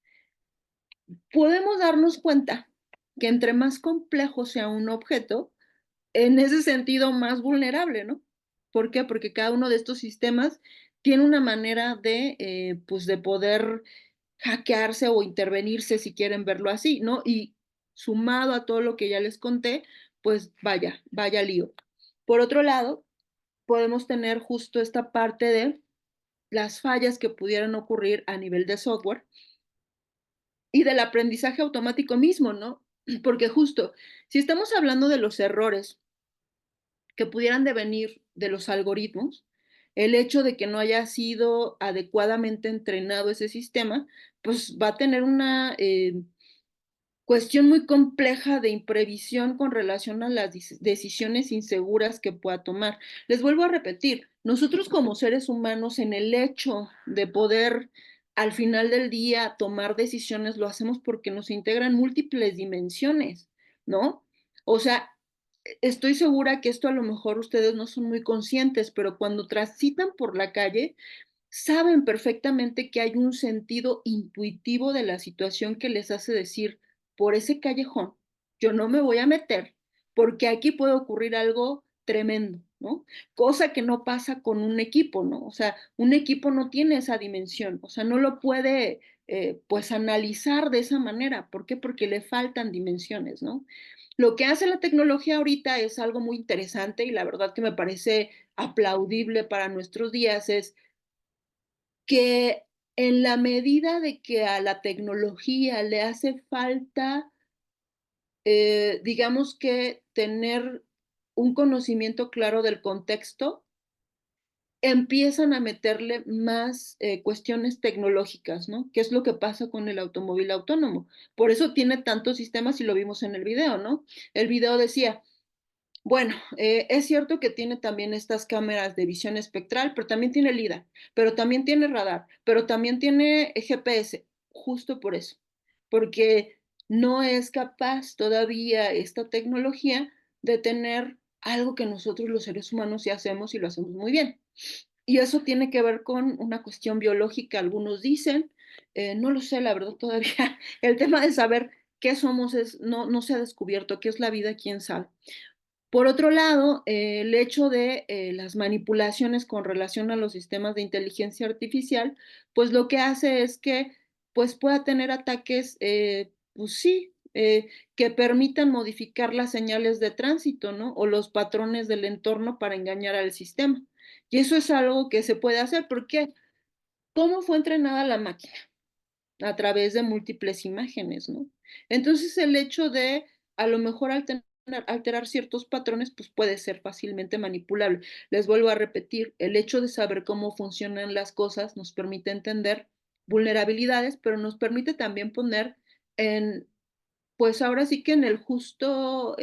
Podemos darnos cuenta que entre más complejo sea un objeto, en ese sentido más vulnerable, ¿no? ¿Por qué? Porque cada uno de estos sistemas tiene una manera de, pues de poder hackearse o intervenirse, si quieren verlo así, ¿no? Y sumado a todo lo que ya les conté, pues vaya lío. Por otro lado, podemos tener justo esta parte de las fallas que pudieran ocurrir a nivel de software y del aprendizaje automático mismo, ¿no? Porque justo, si estamos hablando de los errores que pudieran devenir de los algoritmos, el hecho de que no haya sido adecuadamente entrenado ese sistema, pues va a tener una cuestión muy compleja de imprevisión con relación a las decisiones inseguras que pueda tomar. Les vuelvo a repetir, nosotros como seres humanos en el hecho de poder al final del día tomar decisiones lo hacemos porque nos integran múltiples dimensiones, ¿no? O sea, estoy segura que esto a lo mejor ustedes no son muy conscientes, pero cuando transitan por la calle, saben perfectamente que hay un sentido intuitivo de la situación que les hace decir, por ese callejón, yo no me voy a meter, porque aquí puede ocurrir algo tremendo, ¿no? Cosa que no pasa con un equipo, ¿no? O sea, un equipo no tiene esa dimensión, o sea, no lo puede, pues, analizar de esa manera. ¿Por qué? Porque le faltan dimensiones, ¿no? Lo que hace la tecnología ahorita es algo muy interesante y la verdad que me parece aplaudible para nuestros días, es que en la medida de que a la tecnología le hace falta, digamos que tener un conocimiento claro del contexto, empiezan a meterle más cuestiones tecnológicas, ¿no? ¿Qué es lo que pasa con el automóvil autónomo? Por eso tiene tantos sistemas y lo vimos en el video, ¿no? El video decía, bueno, es cierto que tiene también estas cámaras de visión espectral, pero también tiene LIDAR, pero también tiene radar, pero también tiene GPS, justo por eso, porque no es capaz todavía esta tecnología de tener algo que nosotros los seres humanos sí hacemos y lo hacemos muy bien. Y eso tiene que ver con una cuestión biológica, algunos dicen, no lo sé, la verdad todavía, el tema de saber qué somos no se ha descubierto, qué es la vida, quién sabe. Por otro lado, el hecho de las manipulaciones con relación a los sistemas de inteligencia artificial, pues lo que hace es que pues pueda tener ataques, pues sí, que permitan modificar las señales de tránsito, ¿no? O los patrones del entorno para engañar al sistema. Y eso es algo que se puede hacer porque ¿cómo fue entrenada la máquina? A través de múltiples imágenes, ¿no? Entonces, el hecho de, a lo mejor, alterar ciertos patrones, pues puede ser fácilmente manipulable. Les vuelvo a repetir, el hecho de saber cómo funcionan las cosas nos permite entender vulnerabilidades, pero nos permite también poner en, pues ahora sí que en el justo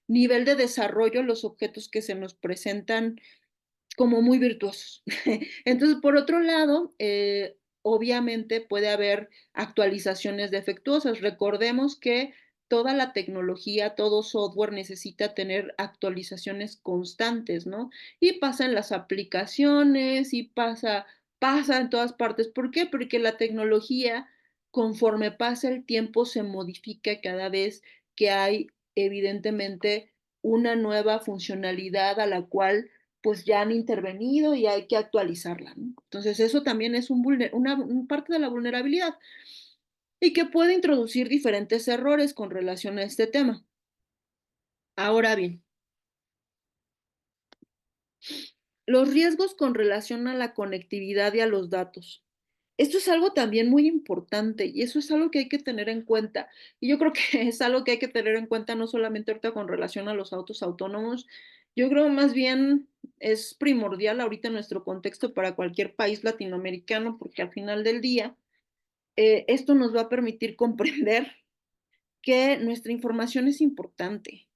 nivel de desarrollo los objetos que se nos presentan como muy virtuosos. Entonces, por otro lado, obviamente puede haber actualizaciones defectuosas. Recordemos que toda la tecnología, todo software necesita tener actualizaciones constantes, ¿no? Y pasa en las aplicaciones y pasa en todas partes. ¿Por qué? Porque la tecnología, conforme pasa el tiempo, se modifica cada vez que hay, evidentemente, una nueva funcionalidad a la cual pues ya han intervenido y hay que actualizarla, ¿no? Entonces eso también es una parte de la vulnerabilidad y que puede introducir diferentes errores con relación a este tema. Ahora bien, los riesgos con relación a la conectividad y a los datos. Esto es algo también muy importante y eso es algo que hay que tener en cuenta. Y yo creo que es algo que hay que tener en cuenta no solamente ahorita con relación a los autos autónomos, yo creo más bien es primordial ahorita en nuestro contexto para cualquier país latinoamericano porque al final del día esto nos va a permitir comprender que nuestra información es importante,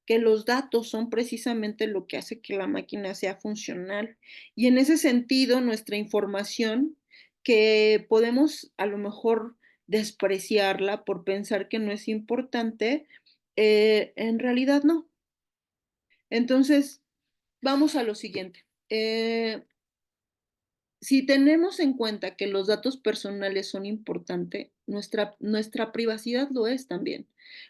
que los datos son precisamente lo que hace que la máquina sea funcional. Y en ese sentido, nuestra información, que podemos a lo mejor despreciarla por pensar que no es importante, en realidad no. Entonces, vamos a lo siguiente. Si tenemos en cuenta que los datos personales son importantes, nuestra privacidad lo es también.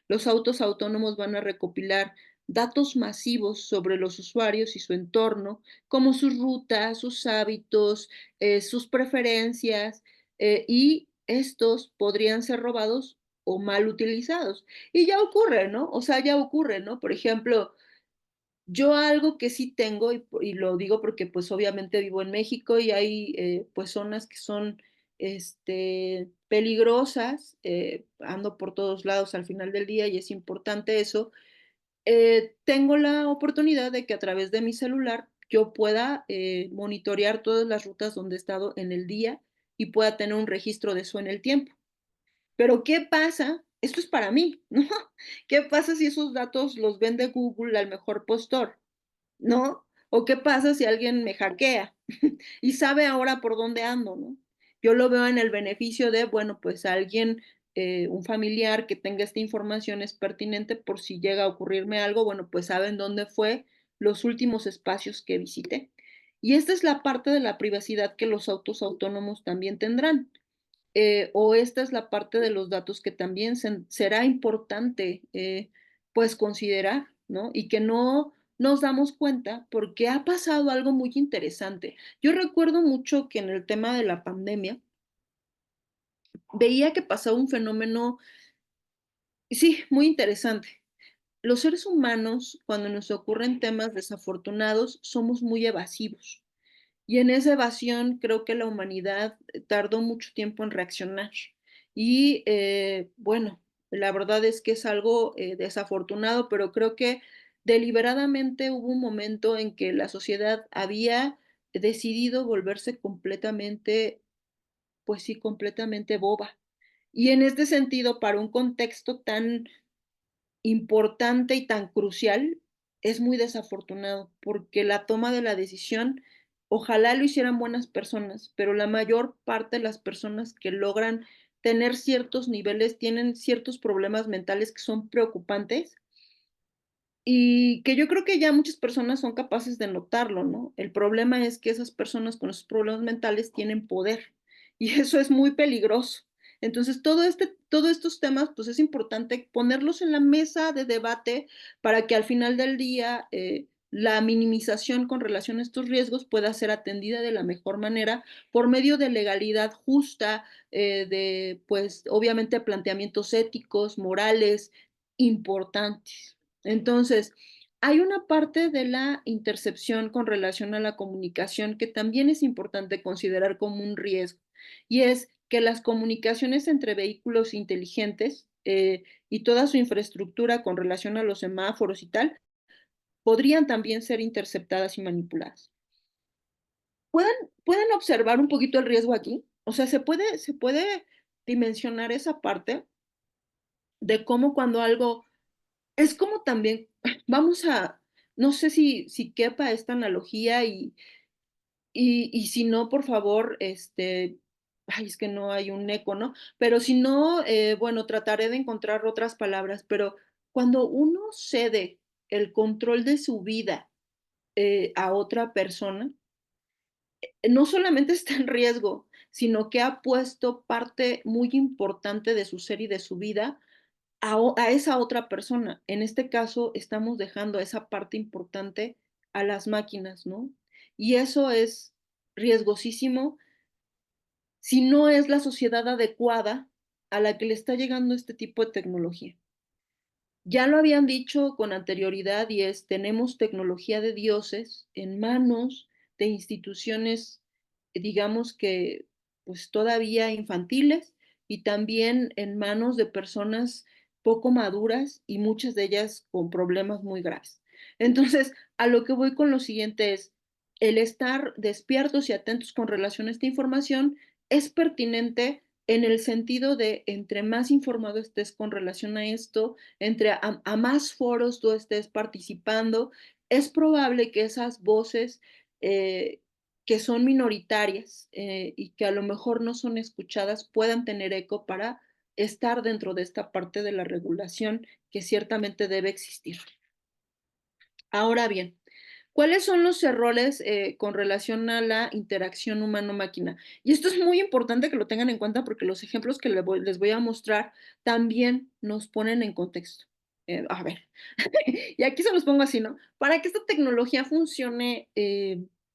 Los autos autónomos van a recopilar datos masivos sobre los usuarios y su entorno, como sus rutas, sus hábitos, sus preferencias, y estos podrían ser robados o mal utilizados. Y ya ocurre, ¿no? O sea, ya ocurre, ¿no? Por ejemplo, yo algo que sí tengo, y lo digo porque, pues, obviamente vivo en México y hay, pues, zonas que son, peligrosas, ando por todos lados al final del día y es importante eso. Tengo la oportunidad de que a través de mi celular yo pueda, monitorear todas las rutas donde he estado en el día y pueda tener un registro de eso en el tiempo. Pero, ¿qué pasa? Esto es para mí, ¿no? ¿Qué pasa si esos datos los vende Google al mejor postor? ¿No? ¿O qué pasa si alguien me hackea y sabe ahora por dónde ando, ¿no? Yo lo veo en el beneficio de, bueno, pues alguien, un familiar que tenga esta información es pertinente por si llega a ocurrirme algo, bueno, pues saben dónde fue los últimos espacios que visité. Y esta es la parte de la privacidad que los autos autónomos también tendrán. O esta es la parte de los datos que también será importante, pues considerar, ¿no? Y que no nos damos cuenta porque ha pasado algo muy interesante. Yo recuerdo mucho que en el tema de la pandemia veía que pasaba un fenómeno, sí, muy interesante. Los seres humanos, cuando nos ocurren temas desafortunados, somos muy evasivos. Y en esa evasión creo que la humanidad tardó mucho tiempo en reaccionar. Y bueno, la verdad es que es algo desafortunado, pero creo que deliberadamente hubo un momento en que la sociedad había decidido volverse completamente, pues sí, completamente boba. Y en este sentido, para un contexto tan importante y tan crucial, es muy desafortunado, porque la toma de la decisión, ojalá lo hicieran buenas personas, pero la mayor parte de las personas que logran tener ciertos niveles tienen ciertos problemas mentales que son preocupantes y que yo creo que ya muchas personas son capaces de notarlo, ¿no? El problema es que esas personas con esos problemas mentales tienen poder y eso es muy peligroso. Entonces, todos estos temas, pues es importante ponerlos en la mesa de debate para que al final del día la minimización con relación a estos riesgos pueda ser atendida de la mejor manera por medio de legalidad justa, de, pues, obviamente planteamientos éticos, morales, importantes. Entonces, hay una parte de la intercepción con relación a la comunicación que también es importante considerar como un riesgo, y es que las comunicaciones entre vehículos inteligentes y toda su infraestructura con relación a los semáforos y tal, podrían también ser interceptadas y manipuladas. ¿Pueden, pueden observar un poquito el riesgo aquí? O sea, se puede dimensionar esa parte de cómo cuando algo es como también, vamos a, no sé si quepa esta analogía y si no, por favor, ay, es que no hay un eco, ¿no? Pero si no, bueno, trataré de encontrar otras palabras, pero cuando uno cede el control de su vida a otra persona, no solamente está en riesgo, sino que ha puesto parte muy importante de su ser y de su vida a esa otra persona. En este caso, estamos dejando esa parte importante a las máquinas, ¿no? Y eso es riesgosísimo si no es la sociedad adecuada a la que le está llegando este tipo de tecnología. Ya lo habían dicho con anterioridad y es, tenemos tecnología de dioses en manos de instituciones, digamos que, pues todavía infantiles y también en manos de personas poco maduras y muchas de ellas con problemas muy graves. Entonces, a lo que voy con lo siguiente es, el estar despiertos y atentos con relación a esta información es pertinente en el sentido de entre más informado estés con relación a esto, entre a más foros tú estés participando, es probable que esas voces que son minoritarias y que a lo mejor no son escuchadas puedan tener eco para estar dentro de esta parte de la regulación que ciertamente debe existir. Ahora bien, ¿cuáles son los errores con relación a la interacción humano-máquina? Y esto es muy importante que lo tengan en cuenta porque los ejemplos que les voy a mostrar también nos ponen en contexto. A ver, y aquí se los pongo así, ¿no? Para que esta tecnología funcione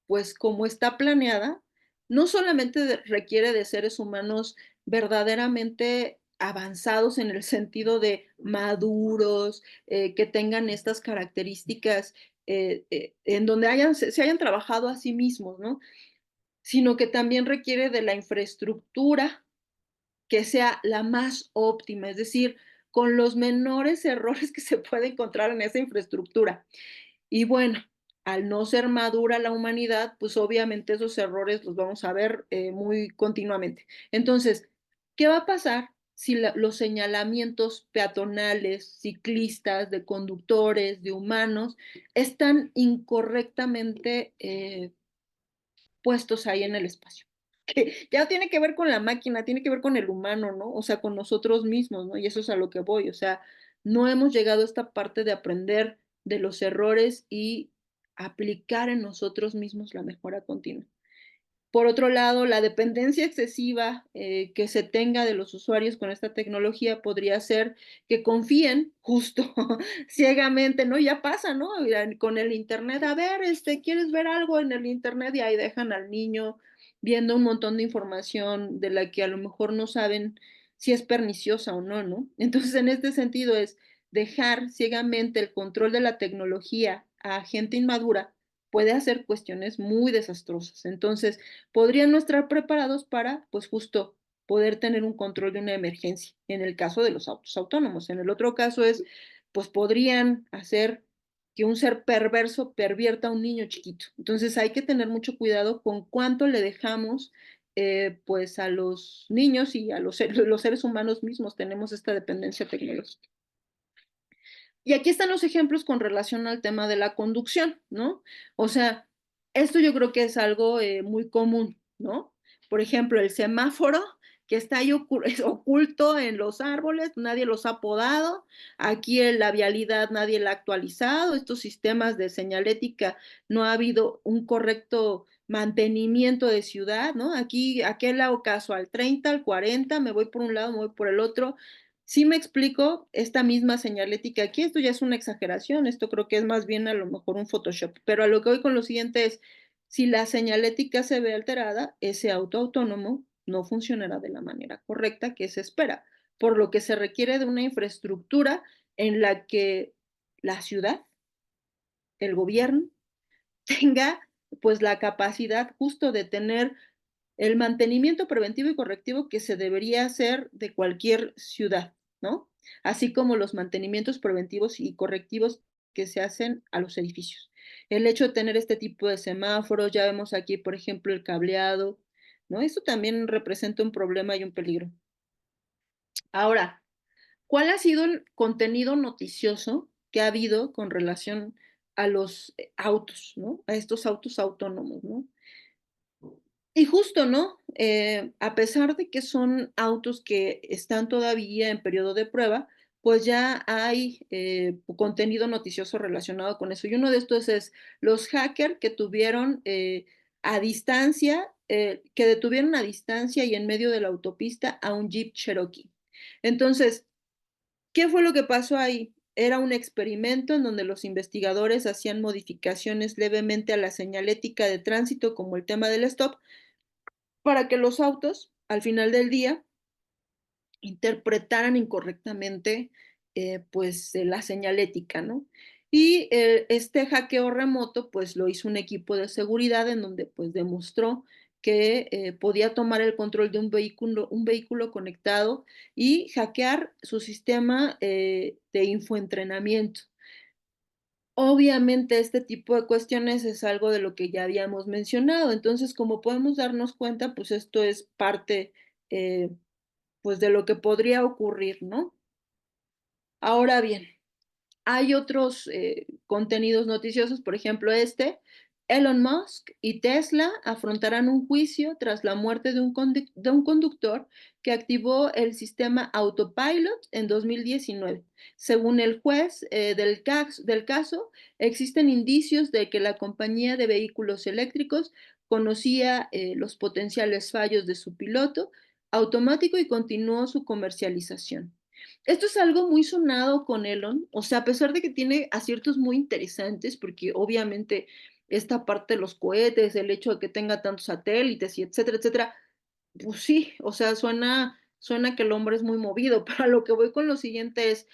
pues como está planeada, no solamente requiere de seres humanos verdaderamente avanzados en el sentido de maduros, que tengan estas características en donde se hayan trabajado a sí mismos, ¿no? Sino que también requiere de la infraestructura que sea la más óptima, es decir, con los menores errores que se puede encontrar en esa infraestructura. Y bueno, al no ser madura la humanidad, pues obviamente esos errores los vamos a ver muy continuamente. Entonces, ¿qué va a pasar si los señalamientos peatonales, ciclistas, de conductores, de humanos, están incorrectamente puestos ahí en el espacio? Que ya no tiene que ver con la máquina, tiene que ver con el humano, ¿no? O sea, con nosotros mismos, ¿no? Y eso es a lo que voy, o sea, no hemos llegado a esta parte de aprender de los errores y aplicar en nosotros mismos la mejora continua. Por otro lado, la dependencia excesiva que se tenga de los usuarios con esta tecnología podría ser que confíen justo ciegamente, ¿no? Ya pasa, ¿no? Con el Internet, a ver, ¿quieres ver algo en el Internet? Y ahí dejan al niño viendo un montón de información de la que a lo mejor no saben si es perniciosa o no, ¿no? Entonces, en este sentido es dejar ciegamente el control de la tecnología a gente inmadura puede hacer cuestiones muy desastrosas. Entonces, podrían no estar preparados para, pues justo, poder tener un control de una emergencia, en el caso de los autos autónomos. En el otro caso es, pues podrían hacer que un ser perverso pervierta a un niño chiquito. Entonces hay que tener mucho cuidado con cuánto le dejamos pues a los niños y a los seres humanos mismos tenemos esta dependencia tecnológica. Y aquí están los ejemplos con relación al tema de la conducción, ¿no? O sea, esto yo creo que es algo muy común, ¿no? Por ejemplo, el semáforo que está ahí oculto en los árboles, nadie los ha podado, aquí en la vialidad nadie la ha actualizado, estos sistemas de señalética no ha habido un correcto mantenimiento de ciudad, ¿no? Aquí le hago caso al 30, al 40, me voy por un lado, me voy por el otro, sí me explico, esta misma señalética aquí, esto ya es una exageración, esto creo que es más bien a lo mejor un Photoshop, pero a lo que voy con lo siguiente es, si la señalética se ve alterada, ese auto autónomo no funcionará de la manera correcta que se espera, por lo que se requiere de una infraestructura en la que la ciudad, el gobierno, tenga pues la capacidad justo de tener el mantenimiento preventivo y correctivo que se debería hacer de cualquier ciudad, ¿no? Así como los mantenimientos preventivos y correctivos que se hacen a los edificios. El hecho de tener este tipo de semáforos, ya vemos aquí, por ejemplo, el cableado, ¿no? Esto también representa un problema y un peligro. Ahora, ¿cuál ha sido el contenido noticioso que ha habido con relación a los autos, ¿no? A estos autos autónomos, ¿no? Y justo, ¿no? A pesar de que son autos que están todavía en periodo de prueba, pues ya hay contenido noticioso relacionado con eso. Y uno de estos es los hackers que tuvieron a distancia, que detuvieron a distancia y en medio de la autopista a un Jeep Cherokee. Entonces, ¿qué fue lo que pasó ahí? Era un experimento en donde los investigadores hacían modificaciones levemente a la señalética de tránsito, como el tema del stop, para que los autos, al final del día, interpretaran incorrectamente pues la señalética, ¿no? Y este hackeo remoto pues lo hizo un equipo de seguridad en donde pues demostró que podía tomar el control de un vehículo conectado y hackear su sistema de infoentrenamiento. Obviamente este tipo de cuestiones es algo de lo que ya habíamos mencionado, entonces como podemos darnos cuenta, pues esto es parte pues de lo que podría ocurrir, ¿no? Ahora bien, hay otros contenidos noticiosos, por ejemplo, Elon Musk y Tesla afrontarán un juicio tras la muerte de un conductor que activó el sistema Autopilot en 2019. Según el juez del caso, existen indicios de que la compañía de vehículos eléctricos conocía los potenciales fallos de su piloto automático y continuó su comercialización. Esto es algo muy sonado con Elon, o sea, a pesar de que tiene aciertos muy interesantes, porque obviamente esta parte de los cohetes, el hecho de que tenga tantos satélites y etcétera, etcétera, pues sí, o sea, suena que el hombre es muy movido, pero a lo que voy con lo siguiente es,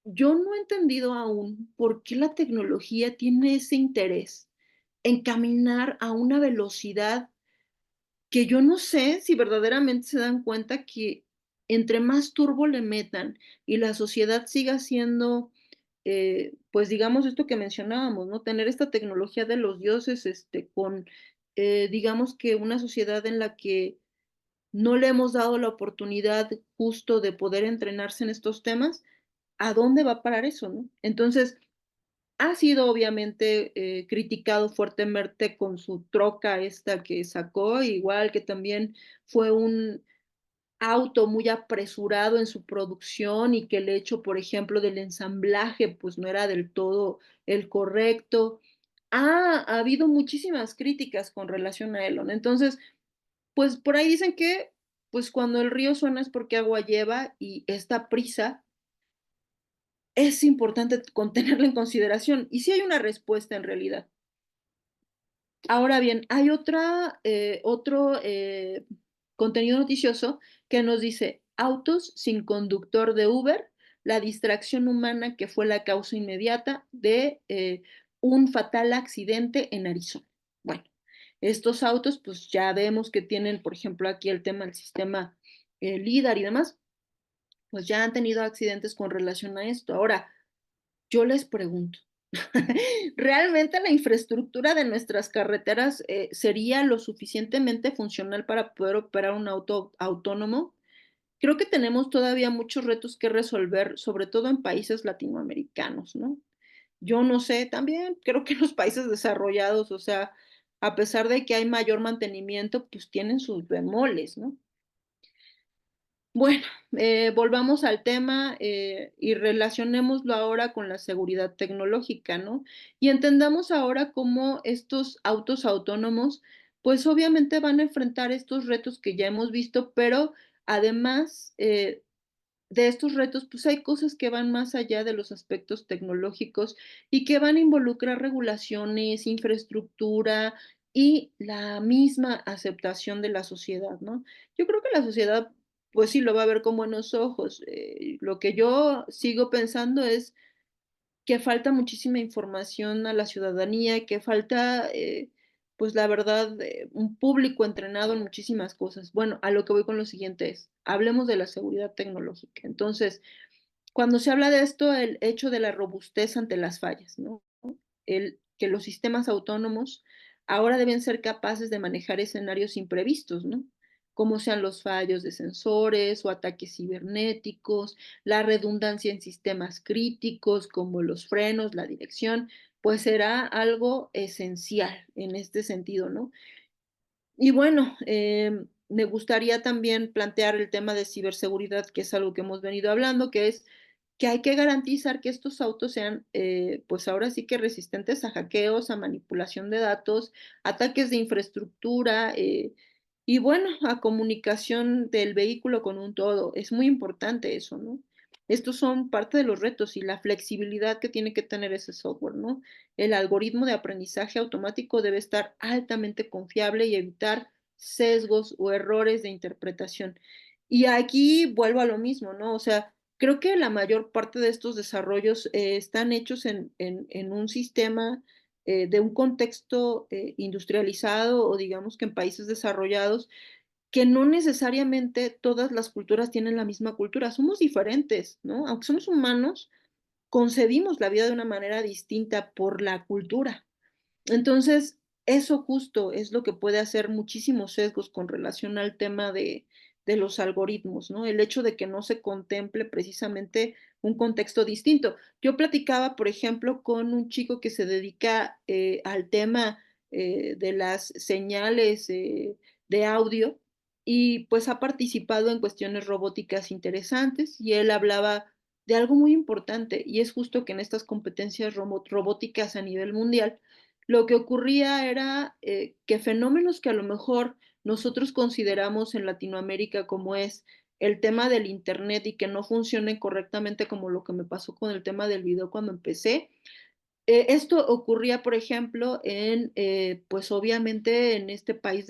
yo no he entendido aún por qué la tecnología tiene ese interés en caminar a una velocidad que yo no sé si verdaderamente se dan cuenta que entre más turbo le metan y la sociedad siga siendo, pues digamos esto que mencionábamos, ¿no? Tener esta tecnología de los dioses, con, digamos que una sociedad en la que no le hemos dado la oportunidad justo de poder entrenarse en estos temas, ¿a dónde va a parar eso, no? Entonces, ha sido obviamente criticado fuertemente con su troca esta que sacó, igual que también fue un auto muy apresurado en su producción y que el hecho, por ejemplo, del ensamblaje, pues no era del todo el correcto. Ha habido muchísimas críticas con relación a Elon. Entonces, pues por ahí dicen que, pues cuando el río suena es porque agua lleva y esta prisa es importante tenerla en consideración. Y sí hay una respuesta en realidad. Ahora bien, hay otro contenido noticioso que nos dice, autos sin conductor de Uber, la distracción humana que fue la causa inmediata de un fatal accidente en Arizona. Bueno, estos autos, pues ya vemos que tienen, por ejemplo, aquí el tema del sistema LIDAR y demás, pues ya han tenido accidentes con relación a esto. Ahora, yo les pregunto, ¿realmente la infraestructura de nuestras carreteras sería lo suficientemente funcional para poder operar un auto autónomo? Creo que tenemos todavía muchos retos que resolver, sobre todo en países latinoamericanos, ¿no? Yo no sé, también creo que los países desarrollados, o sea, a pesar de que hay mayor mantenimiento, pues tienen sus bemoles, ¿no? Bueno, volvamos al tema y relacionémoslo ahora con la seguridad tecnológica, ¿no? Y entendamos ahora cómo estos autos autónomos, pues obviamente van a enfrentar estos retos que ya hemos visto, pero además de estos retos, pues hay cosas que van más allá de los aspectos tecnológicos y que van a involucrar regulaciones, infraestructura y la misma aceptación de la sociedad, ¿no? Yo creo que la sociedad, pues sí, lo va a ver con buenos ojos. Lo que yo sigo pensando es que falta muchísima información a la ciudadanía, que falta, pues la verdad, un público entrenado en muchísimas cosas. Bueno, a lo que voy con lo siguiente es, hablemos de la seguridad tecnológica. Entonces, cuando se habla de esto, el hecho de la robustez ante las fallas, ¿no? Que los sistemas autónomos ahora deben ser capaces de manejar escenarios imprevistos, ¿no? Como sean los fallos de sensores o ataques cibernéticos, la redundancia en sistemas críticos como los frenos, la dirección, pues será algo esencial en este sentido, ¿no? Y bueno, me gustaría también plantear el tema de ciberseguridad, que es algo que hemos venido hablando, que es que hay que garantizar que estos autos sean, pues ahora sí que resistentes a hackeos, a manipulación de datos, ataques de infraestructura y bueno, a comunicación del vehículo con un todo. Es muy importante eso, ¿no? Estos son parte de los retos y la flexibilidad que tiene que tener ese software, ¿no? El algoritmo de aprendizaje automático debe estar altamente confiable y evitar sesgos o errores de interpretación. Y aquí vuelvo a lo mismo, ¿no? O sea, creo que la mayor parte de estos desarrollos están hechos en un sistema de un contexto industrializado o digamos que en países desarrollados, que no necesariamente todas las culturas tienen la misma cultura, somos diferentes, ¿no? Aunque somos humanos, concebimos la vida de una manera distinta por la cultura. Entonces, eso justo es lo que puede hacer muchísimos sesgos con relación al tema de los algoritmos, ¿no? El hecho de que no se contemple precisamente un contexto distinto. Yo platicaba, por ejemplo, con un chico que se dedica al tema de las señales de audio y pues ha participado en cuestiones robóticas interesantes y él hablaba de algo muy importante y es justo que en estas competencias robóticas a nivel mundial lo que ocurría era que fenómenos que a lo mejor nosotros consideramos en Latinoamérica como es el tema del internet y que no funcione correctamente como lo que me pasó con el tema del video cuando empecé. Esto ocurría, por ejemplo, pues obviamente en este país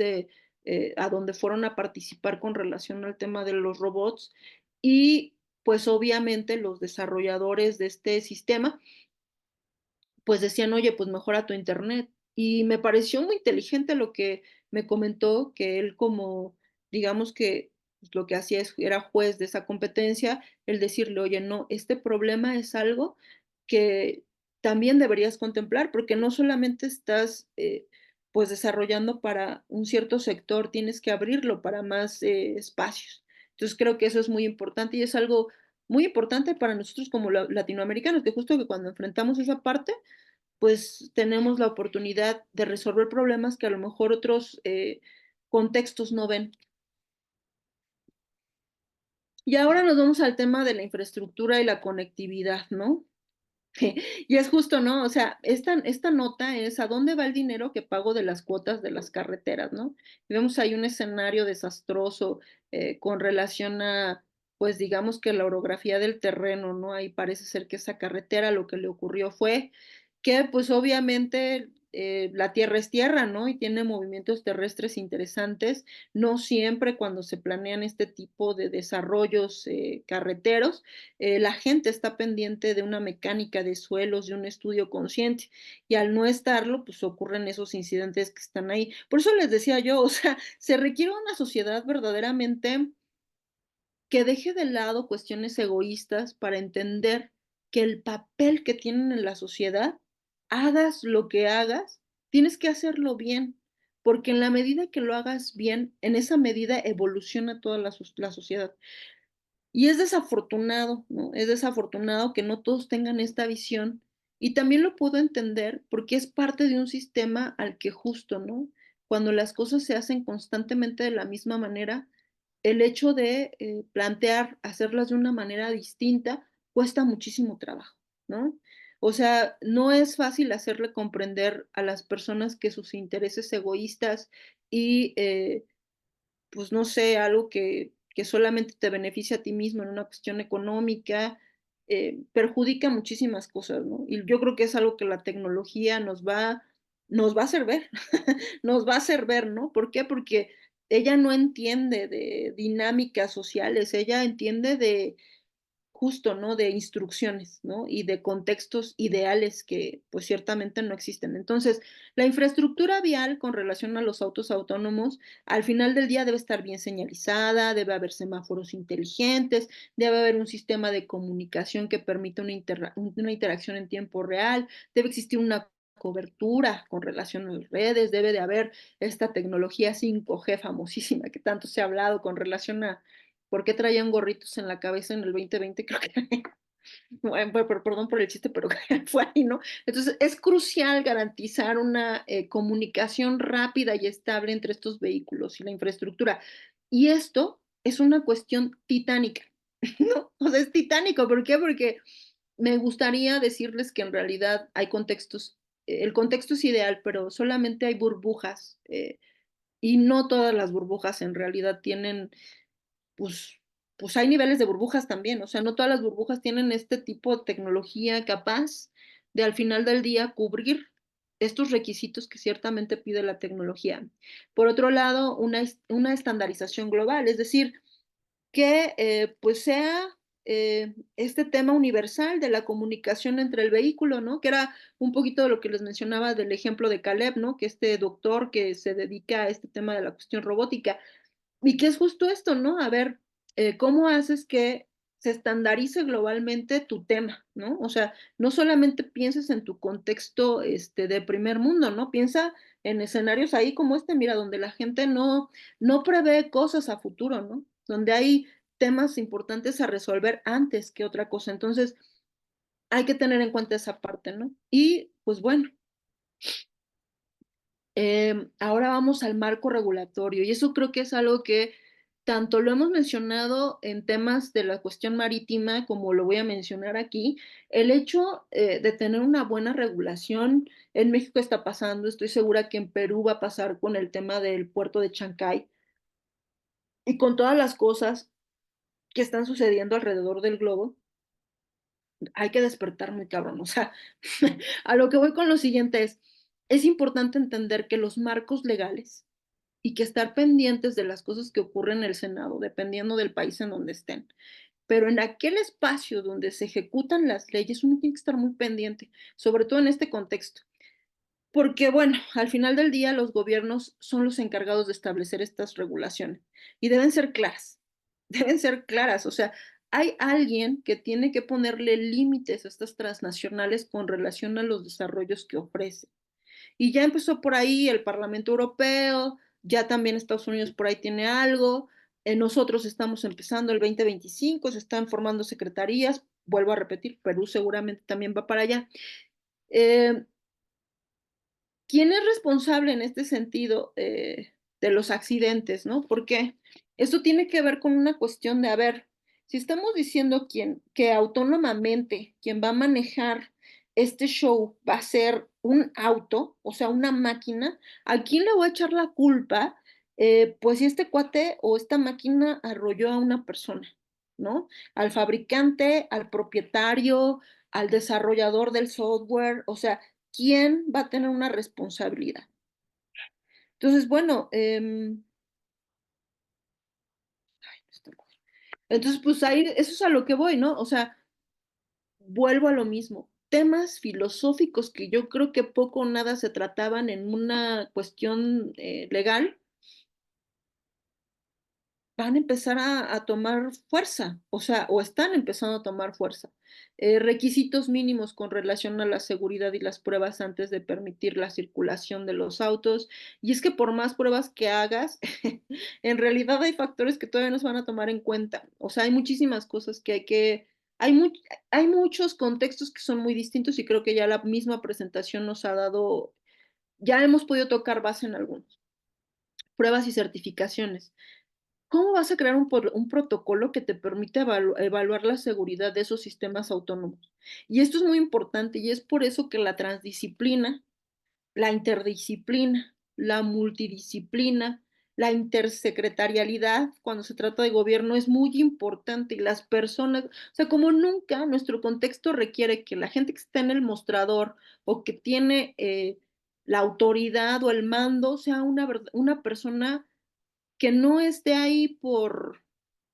a donde fueron a participar con relación al tema de los robots y pues obviamente los desarrolladores de este sistema pues decían, oye, pues mejora tu internet. Y me pareció muy inteligente lo que me comentó, que él como, digamos que pues, lo que hacía era juez de esa competencia, el decirle, oye, no, este problema es algo que también deberías contemplar, porque no solamente estás pues desarrollando para un cierto sector, tienes que abrirlo para más espacios. Entonces creo que eso es muy importante y es algo muy importante para nosotros como latinoamericanos, que justo que cuando enfrentamos esa parte, pues tenemos la oportunidad de resolver problemas que a lo mejor otros contextos no ven. Y ahora nos vamos al tema de la infraestructura y la conectividad, ¿no? Y es justo, ¿no? O sea, esta nota es a dónde va el dinero que pago de las cuotas de las carreteras, ¿no? Y vemos ahí un escenario desastroso con relación a, pues digamos que la orografía del terreno, ¿no? Ahí parece ser que esa carretera lo que le ocurrió fue que, pues obviamente, la tierra es tierra, ¿no? Y tiene movimientos terrestres interesantes. No siempre cuando se planean este tipo de desarrollos carreteros la gente está pendiente de una mecánica de suelos, de un estudio consciente, y al no estarlo, pues ocurren esos incidentes que están ahí. Por eso les decía yo, o sea, se requiere una sociedad verdaderamente que deje de lado cuestiones egoístas para entender que el papel que tienen en la sociedad, hagas lo que hagas, tienes que hacerlo bien, porque en la medida que lo hagas bien, en esa medida evoluciona toda la sociedad. Y es desafortunado, ¿no? Es desafortunado que no todos tengan esta visión y también lo puedo entender porque es parte de un sistema al que justo, ¿no? Cuando las cosas se hacen constantemente de la misma manera, el hecho de plantear hacerlas de una manera distinta cuesta muchísimo trabajo, ¿no? O sea, no es fácil hacerle comprender a las personas que sus intereses egoístas y pues no sé, algo que solamente te beneficia a ti mismo en una cuestión económica, perjudica muchísimas cosas, ¿no? Y yo creo que es algo que la tecnología nos va a hacer ver, nos va a hacer ver, ¿no? ¿Por qué? Porque ella no entiende de dinámicas sociales, ella entiende de justo, ¿no? De instrucciones, ¿no? Y de contextos ideales que pues ciertamente no existen. Entonces, la infraestructura vial con relación a los autos autónomos, al final del día debe estar bien señalizada, debe haber semáforos inteligentes, debe haber un sistema de comunicación que permita una interacción en tiempo real, debe existir una cobertura con relación a las redes, debe de haber esta tecnología 5G famosísima que tanto se ha hablado con relación a ¿por qué traían gorritos en la cabeza en el 2020? Creo que, bueno, perdón por el chiste, pero fue ahí, ¿no? Entonces, es crucial garantizar una comunicación rápida y estable entre estos vehículos y la infraestructura. Y esto es una cuestión titánica, ¿no? O sea, es titánico. ¿Por qué? Porque me gustaría decirles que en realidad hay contextos, el contexto es ideal, pero solamente hay burbujas y no todas las burbujas en realidad tienen pues, pues hay niveles de burbujas también, o sea, no todas las burbujas tienen este tipo de tecnología capaz de al final del día cubrir estos requisitos que ciertamente pide la tecnología. Por otro lado, una estandarización global, es decir, que pues sea este tema universal de la comunicación entre el vehículo, ¿no? Que era un poquito de lo que les mencionaba del ejemplo de Caleb, ¿no? Que este doctor que se dedica a este tema de la cuestión robótica, y que es justo esto, ¿no? A ver, ¿cómo haces que se estandarice globalmente tu tema, ¿no? O sea, no solamente pienses en tu contexto de primer mundo, ¿no? Piensa en escenarios ahí como este, mira, donde la gente no prevé cosas a futuro, ¿no? donde hay temas importantes a resolver antes que otra cosa. Entonces, hay que tener en cuenta esa parte, ¿no? Y pues bueno, ahora vamos al marco regulatorio y eso creo que es algo que tanto lo hemos mencionado en temas de la cuestión marítima como lo voy a mencionar aquí. El hecho de tener una buena regulación en México está pasando, estoy segura que en Perú va a pasar con el tema del puerto de Chancay y con todas las cosas que están sucediendo alrededor del globo. Hay que despertar muy cabrón, o sea, a lo que voy con lo siguiente es importante entender que los marcos legales y que estar pendientes de las cosas que ocurren en el Senado, dependiendo del país en donde estén. Pero en aquel espacio donde se ejecutan las leyes, uno tiene que estar muy pendiente, sobre todo en este contexto. Porque, bueno, al final del día los gobiernos son los encargados de establecer estas regulaciones y deben ser claras, deben ser claras. O sea, hay alguien que tiene que ponerle límites a estas transnacionales con relación a los desarrollos que ofrecen. Y ya empezó por ahí el Parlamento Europeo, ya también Estados Unidos por ahí tiene algo, nosotros estamos empezando el 2025, se están formando secretarías, vuelvo a repetir, Perú seguramente también va para allá. Eh, ¿Quién es responsable en este sentido de los accidentes, no? Porque esto tiene que ver con una cuestión de, a ver, si estamos diciendo que autónomamente quien va a manejar este show va a ser un auto, o sea, una máquina, ¿a quién le voy a echar la culpa? Pues si este cuate o esta máquina arrolló a una persona, ¿no? Al fabricante, al propietario, al desarrollador del software, o sea, quién va a tener una responsabilidad. Entonces, bueno, entonces, pues ahí, eso es a lo que voy, ¿no? O sea, vuelvo a lo mismo. Temas filosóficos que yo creo que poco o nada se trataban en una cuestión legal, van a empezar a tomar fuerza, o sea, o están empezando a tomar fuerza. Requisitos mínimos con relación a la seguridad y las pruebas antes de permitir la circulación de los autos. Y es que por más pruebas que hagas, en realidad hay factores que todavía no se van a tomar en cuenta. O sea, hay muchísimas cosas que hay, mu hay muchos contextos que son muy distintos y creo que ya la misma presentación nos ha dado, ya hemos podido tocar base en algunos. Pruebas y certificaciones. ¿Cómo vas a crear un protocolo que te permita evaluar la seguridad de esos sistemas autónomos? Y esto es muy importante y es por eso que la transdisciplina, la interdisciplina, la multidisciplina, la intersecretarialidad, cuando se trata de gobierno, es muy importante y las personas, o sea, como nunca nuestro contexto requiere que la gente que está en el mostrador o que tiene la autoridad o el mando sea una persona que no esté ahí por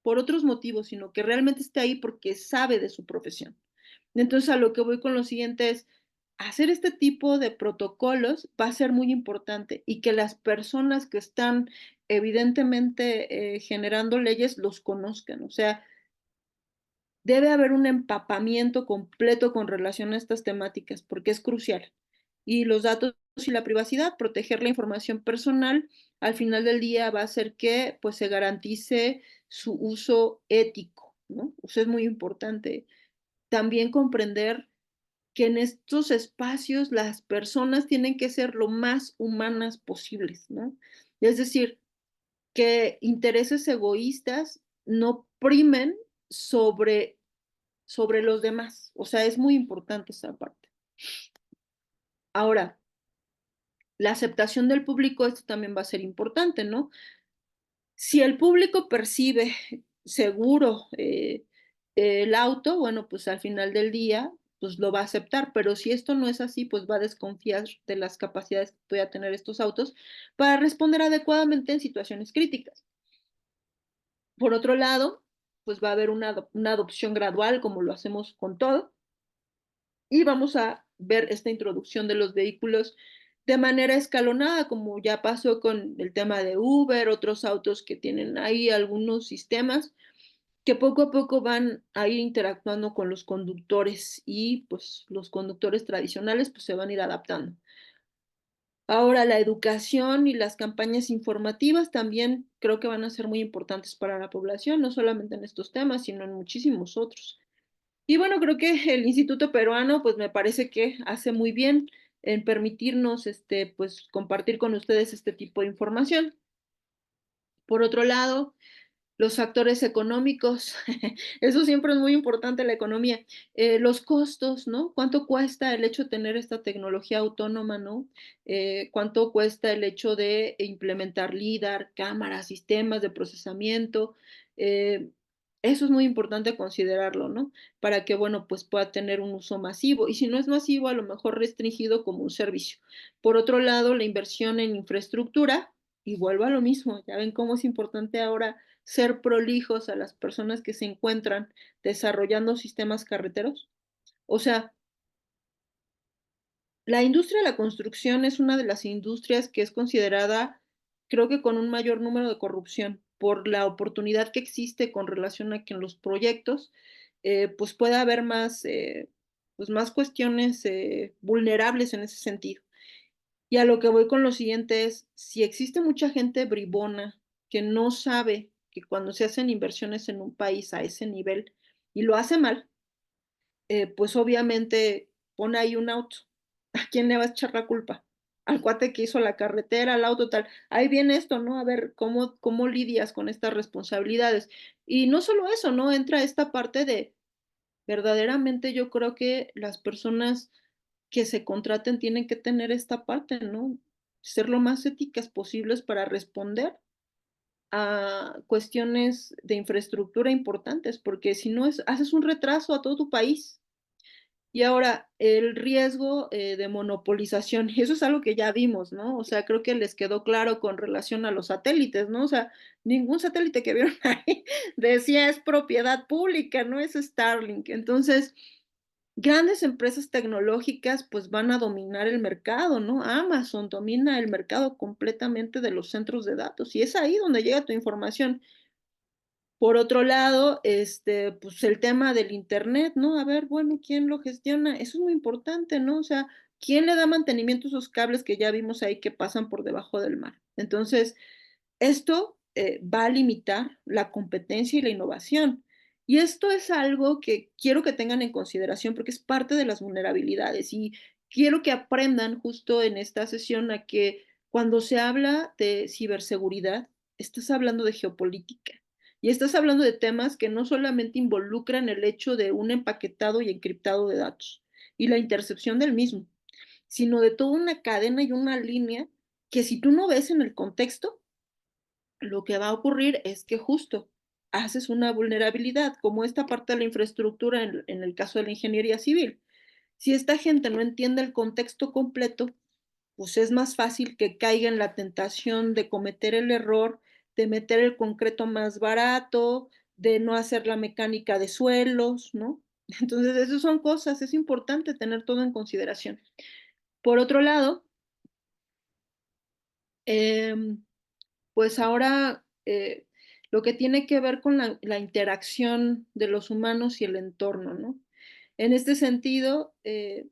otros motivos, sino que realmente esté ahí porque sabe de su profesión. Entonces, a lo que voy con lo siguiente es, hacer este tipo de protocolos va a ser muy importante y que las personas que están evidentemente generando leyes los conozcan. O sea, debe haber un empapamiento completo con relación a estas temáticas porque es crucial. Y los datos y la privacidad, proteger la información personal, al final del día va a hacer que pues se garantice su uso ético, ¿no? O sea, es muy importante. También comprender que en estos espacios las personas tienen que ser lo más humanas posibles, ¿no? Es decir, que intereses egoístas no primen sobre los demás. O sea, es muy importante esa parte. Ahora, la aceptación del público, esto también va a ser importante, ¿no? Si el público percibe seguro el auto, bueno, pues al final del día, pues lo va a aceptar, pero si esto no es así, pues va a desconfiar de las capacidades que pueda tener estos autos para responder adecuadamente en situaciones críticas. Por otro lado, pues va a haber una adopción gradual, como lo hacemos con todo, y vamos a ver esta introducción de los vehículos de manera escalonada, como ya pasó con el tema de Uber, otros autos que tienen ahí algunos sistemas que poco a poco van a ir interactuando con los conductores y pues los conductores tradicionales pues se van a ir adaptando. Ahora, la educación y las campañas informativas también creo que van a ser muy importantes para la población, no solamente en estos temas, sino en muchísimos otros. Y bueno, creo que el Instituto Peruano, pues me parece que hace muy bien en permitirnos, pues compartir con ustedes este tipo de información. Por otro lado, los factores económicos, eso siempre es muy importante, la economía. Los costos, ¿no? ¿Cuánto cuesta el hecho de tener esta tecnología autónoma, ¿no? ¿Cuánto cuesta el hecho de implementar LIDAR, cámaras, sistemas de procesamiento? Eh, Eso es muy importante considerarlo, ¿no? Para que, bueno, pues pueda tener un uso masivo. Y si no es masivo, a lo mejor restringido como un servicio. Por otro lado, la inversión en infraestructura, y vuelvo a lo mismo, ya ven cómo es importante ahora ser prolijos a las personas que se encuentran desarrollando sistemas carreteros. O sea, la industria de la construcción es una de las industrias que es considerada, creo que con un mayor número de corrupción, por la oportunidad que existe con relación a que en los proyectos, pues pueda haber más, pues más cuestiones vulnerables en ese sentido. Y a lo que voy con lo siguiente es, si existe mucha gente bribona que no sabe que cuando se hacen inversiones en un país a ese nivel y lo hace mal, pues obviamente pone ahí un auto. ¿A quién le va a echar la culpa? Al cuate que hizo la carretera, al auto, tal. Ahí viene esto, ¿no? A ver cómo lidias con estas responsabilidades. Y no solo eso, ¿no? Entra esta parte de verdaderamente yo creo que las personas que se contraten tienen que tener esta parte, ¿no? Ser lo más éticas posibles para responder a cuestiones de infraestructura importantes, porque si no es, haces un retraso a todo tu país. Y ahora, el riesgo de monopolización, y eso es algo que ya vimos, ¿no? O sea, creo que les quedó claro con relación a los satélites, ¿no? O sea, ningún satélite que vieron ahí decía es propiedad pública, no es Starlink. Entonces, grandes empresas tecnológicas pues van a dominar el mercado, ¿no? Amazon domina el mercado completamente de los centros de datos y es ahí donde llega tu información. Por otro lado, pues el tema del internet, ¿no? A ver, bueno, ¿quién lo gestiona? Eso es muy importante, ¿no? O sea, ¿quién le da mantenimiento a esos cables que ya vimos ahí que pasan por debajo del mar? Entonces, esto va a limitar la competencia y la innovación. Y esto es algo que quiero que tengan en consideración porque es parte de las vulnerabilidades y quiero que aprendan justo en esta sesión a que cuando se habla de ciberseguridad, estás hablando de geopolítica y estás hablando de temas que no solamente involucran el hecho de un empaquetado y encriptado de datos y la intercepción del mismo, sino de toda una cadena y una línea que si tú no ves en el contexto, lo que va a ocurrir es que justo haces una vulnerabilidad, como esta parte de la infraestructura en el caso de la ingeniería civil. Si esta gente no entiende el contexto completo, pues es más fácil que caiga en la tentación de cometer el error, de meter el concreto más barato, de no hacer la mecánica de suelos, ¿no? Entonces, esas son cosas, es importante tener todo en consideración. Por otro lado, eh, pues ahora lo que tiene que ver con la interacción de los humanos y el entorno, ¿no? En este sentido,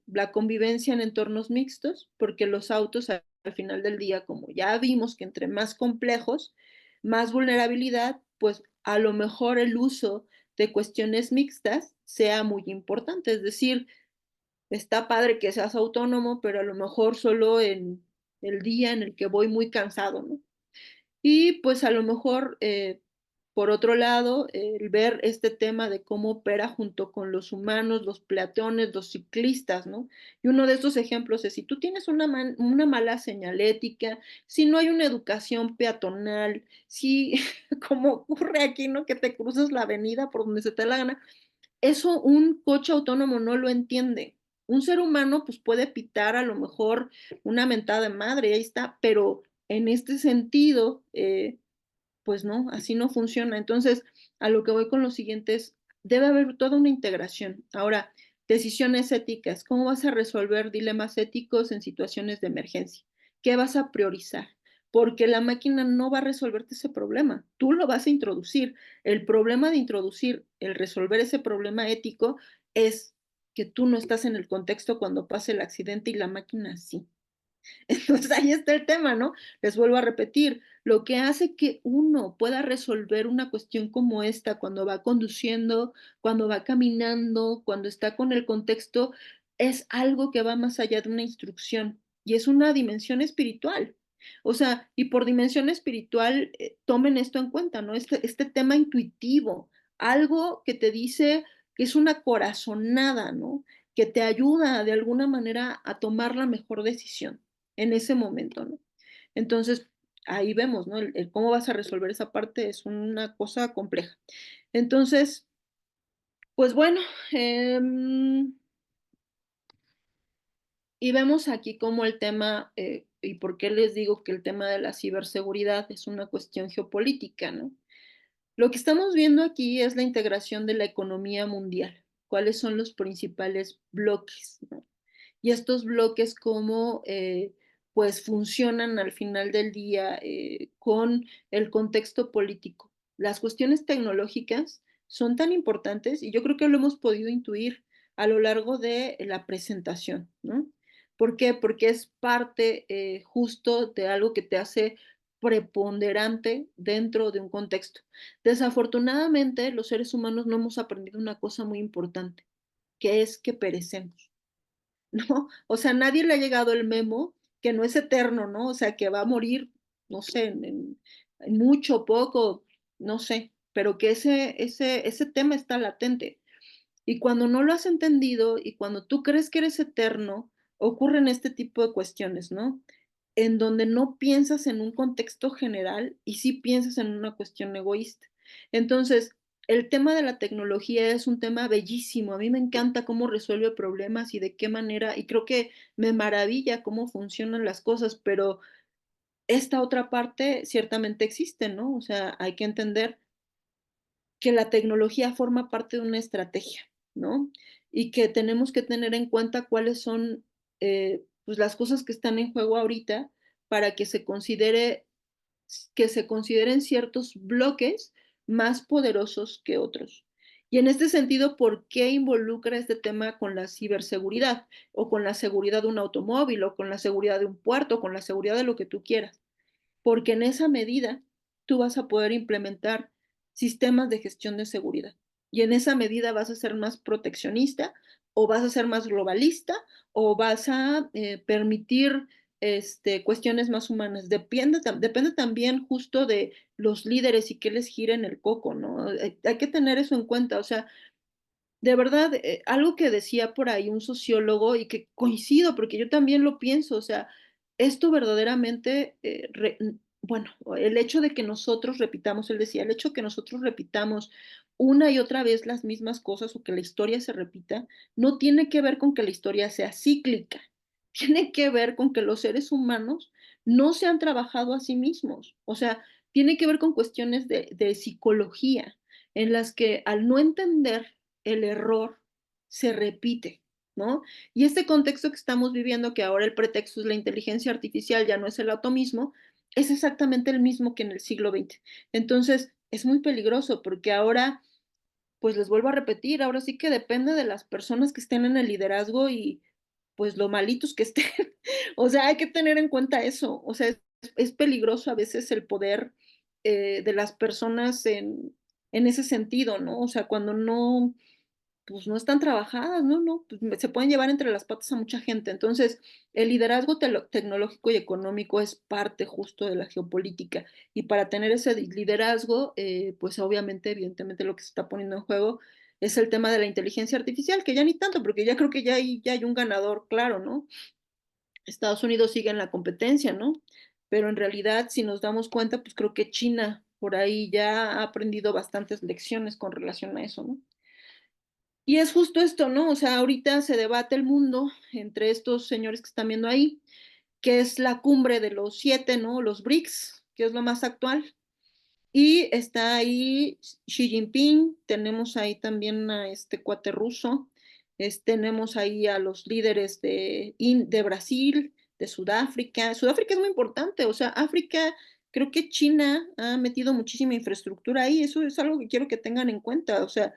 la convivencia en entornos mixtos, porque los autos al final del día, como ya vimos que entre más complejos, más vulnerabilidad, pues a lo mejor el uso de cuestiones mixtas sea muy importante. Es decir, está padre que seas autónomo, pero a lo mejor solo en el día en el que voy muy cansado, ¿no? Y pues a lo mejor, por otro lado, el ver este tema de cómo opera junto con los humanos, los peatones, los ciclistas, ¿no? Y uno de estos ejemplos es si tú tienes una mala señalética, si no hay una educación peatonal, si, como ocurre aquí, ¿no? Que te cruzas la avenida por donde se te dé la gana, eso un coche autónomo no lo entiende. Un ser humano pues puede pitar a lo mejor una mentada de madre, ahí está, pero en este sentido, pues no, así no funciona. Entonces, a lo que voy con lo siguiente es, debe haber toda una integración. Ahora, decisiones éticas, ¿cómo vas a resolver dilemas éticos en situaciones de emergencia? ¿Qué vas a priorizar? Porque la máquina no va a resolverte ese problema, tú lo vas a introducir. El problema de introducir, el resolver ese problema ético es que tú no estás en el contexto cuando pasa el accidente y la máquina sí. Entonces ahí está el tema, ¿no? Les vuelvo a repetir, lo que hace que uno pueda resolver una cuestión como esta cuando va conduciendo, cuando va caminando, cuando está con el contexto, es algo que va más allá de una instrucción y es una dimensión espiritual. O sea, y por dimensión espiritual, tomen esto en cuenta, ¿no? Este tema intuitivo, algo que te dice que es una corazonada, ¿no? Que te ayuda de alguna manera a tomar la mejor decisión en ese momento, ¿no? Entonces, ahí vemos, ¿no? El cómo vas a resolver esa parte es una cosa compleja. Entonces, pues bueno, y vemos aquí cómo el tema, y por qué les digo que el tema de la ciberseguridad es una cuestión geopolítica, ¿no? Lo que estamos viendo aquí es la integración de la economía mundial. ¿Cuáles son los principales bloques, ¿no? Y estos bloques cómo pues funcionan al final del día con el contexto político. Las cuestiones tecnológicas son tan importantes y yo creo que lo hemos podido intuir a lo largo de la presentación, ¿no? ¿Por qué? Porque es parte justo de algo que te hace preponderante dentro de un contexto. Desafortunadamente, los seres humanos no hemos aprendido una cosa muy importante, que es que perecemos. ¿No? O sea, nadie le ha llegado el memo que no es eterno, ¿no? O sea, que va a morir, no sé, en mucho, poco, no sé, pero que ese tema está latente. Y cuando no lo has entendido y cuando tú crees que eres eterno, ocurren este tipo de cuestiones, ¿no? En donde no piensas en un contexto general y sí piensas en una cuestión egoísta. Entonces, el tema de la tecnología es un tema bellísimo. A mí me encanta cómo resuelve problemas y de qué manera, y creo que me maravilla cómo funcionan las cosas, pero esta otra parte ciertamente existe, ¿no? O sea, hay que entender que la tecnología forma parte de una estrategia, ¿no? Y que tenemos que tener en cuenta cuáles son pues las cosas que están en juego ahorita para que se consideren ciertos bloques más poderosos que otros. Y en este sentido, ¿por qué involucra este tema con la ciberseguridad o con la seguridad de un automóvil o con la seguridad de un puerto o con la seguridad de lo que tú quieras? Porque en esa medida tú vas a poder implementar sistemas de gestión de seguridad. Y en esa medida vas a ser más proteccionista o vas a ser más globalista o vas a permitir cuestiones más humanas. Depende también justo de los líderes y qué les gira en el coco, ¿no? Hay que tener eso en cuenta. O sea, de verdad, algo que decía por ahí un sociólogo y que coincido, porque yo también lo pienso, o sea, esto verdaderamente, bueno, el hecho de que nosotros repitamos, él decía, el hecho de que nosotros repitamos una y otra vez las mismas cosas o que la historia se repita, no tiene que ver con que la historia sea cíclica, tiene que ver con que los seres humanos no se han trabajado a sí mismos, o sea, tiene que ver con cuestiones de psicología, en las que al no entender el error se repite, ¿no? Y este contexto que estamos viviendo, que ahora el pretexto es la inteligencia artificial, ya no es el atomismo, es exactamente el mismo que en el siglo XX. Entonces, es muy peligroso porque ahora, pues les vuelvo a repetir, ahora sí que depende de las personas que estén en el liderazgo y pues lo malitos que estén. O sea, hay que tener en cuenta eso. O sea, es peligroso a veces el poder de las personas en ese sentido, ¿no? O sea, cuando no, pues no están trabajadas, ¿no? No, pues se pueden llevar entre las patas a mucha gente. Entonces, el liderazgo tecnológico y económico es parte justo de la geopolítica. Y para tener ese liderazgo, pues obviamente, evidentemente lo que se está poniendo en juego es el tema de la inteligencia artificial, que ya ni tanto, porque ya creo que ya hay un ganador claro, ¿no? Estados Unidos sigue en la competencia, ¿no? Pero en realidad, si nos damos cuenta, pues creo que China por ahí ya ha aprendido bastantes lecciones con relación a eso, ¿no? Y es justo esto, ¿no? O sea, ahorita se debate el mundo entre estos señores que están viendo ahí, que es la cumbre de los 7, ¿no? Los BRICS, que es lo más actual. Y está ahí Xi Jinping, tenemos ahí también a este cuate ruso, tenemos ahí a los líderes de Brasil, de Sudáfrica. Sudáfrica es muy importante, o sea, África, creo que China ha metido muchísima infraestructura ahí, eso es algo que quiero que tengan en cuenta, o sea,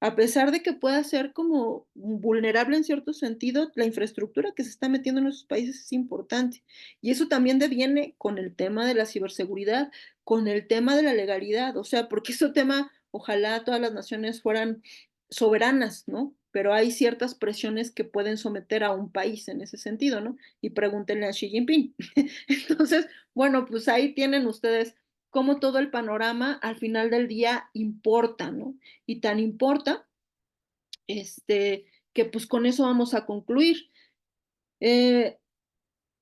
a pesar de que pueda ser como vulnerable en cierto sentido, la infraestructura que se está metiendo en esos países es importante. Y eso también deviene con el tema de la ciberseguridad, con el tema de la legalidad, o sea, porque ese tema, ojalá todas las naciones fueran soberanas, ¿no? Pero hay ciertas presiones que pueden someter a un país en ese sentido, ¿no? Y pregúntenle a Xi Jinping. Entonces, bueno, pues ahí tienen ustedes cómo todo el panorama al final del día importa, ¿no? Y tan importa, que pues con eso vamos a concluir. Eh,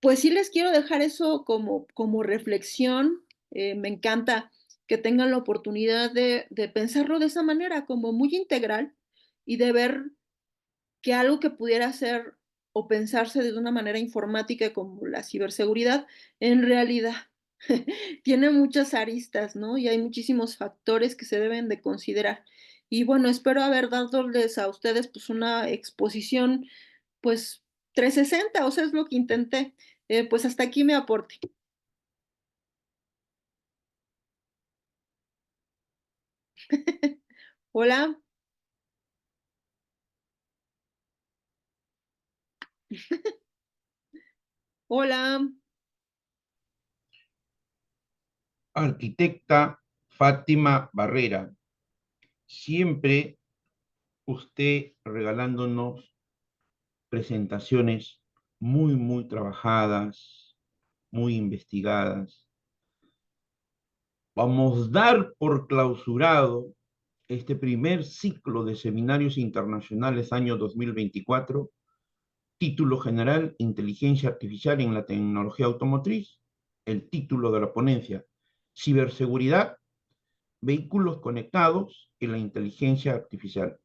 pues sí les quiero dejar eso como reflexión. Me encanta que tengan la oportunidad de pensarlo de esa manera, como muy integral y de ver que algo que pudiera ser o pensarse de una manera informática como la ciberseguridad, en realidad tiene muchas aristas, ¿no? Y hay muchísimos factores que se deben de considerar. Y bueno, espero haber dándoles a ustedes pues una exposición pues 360, o sea, es lo que intenté. Pues hasta aquí mi aporte. Hola, hola. Arquitecta Fátima Barrera, siempre usted regalándonos presentaciones muy, muy trabajadas, muy investigadas. Vamos a dar por clausurado este primer ciclo de seminarios internacionales año 2024, título general, Inteligencia Artificial en la Tecnología Automotriz, el título de la ponencia, Ciberseguridad, Vehículos Conectados y la Inteligencia Artificial.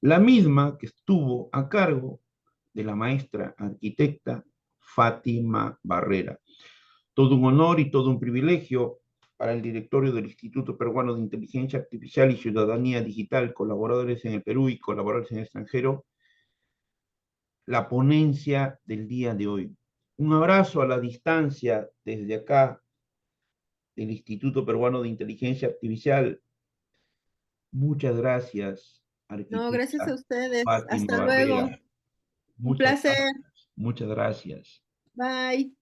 La misma que estuvo a cargo de la maestra arquitecta Fátima Barrera. Todo un honor y todo un privilegio para el directorio del Instituto Peruano de Inteligencia Artificial y Ciudadanía Digital, colaboradores en el Perú y colaboradores en el extranjero, la ponencia del día de hoy. Un abrazo a la distancia desde acá del Instituto Peruano de Inteligencia Artificial. Muchas gracias, No, gracias a arquitecta ustedes. Fátima Hasta luego. Barrera. Un Muchas placer. gracias. Muchas gracias. Bye.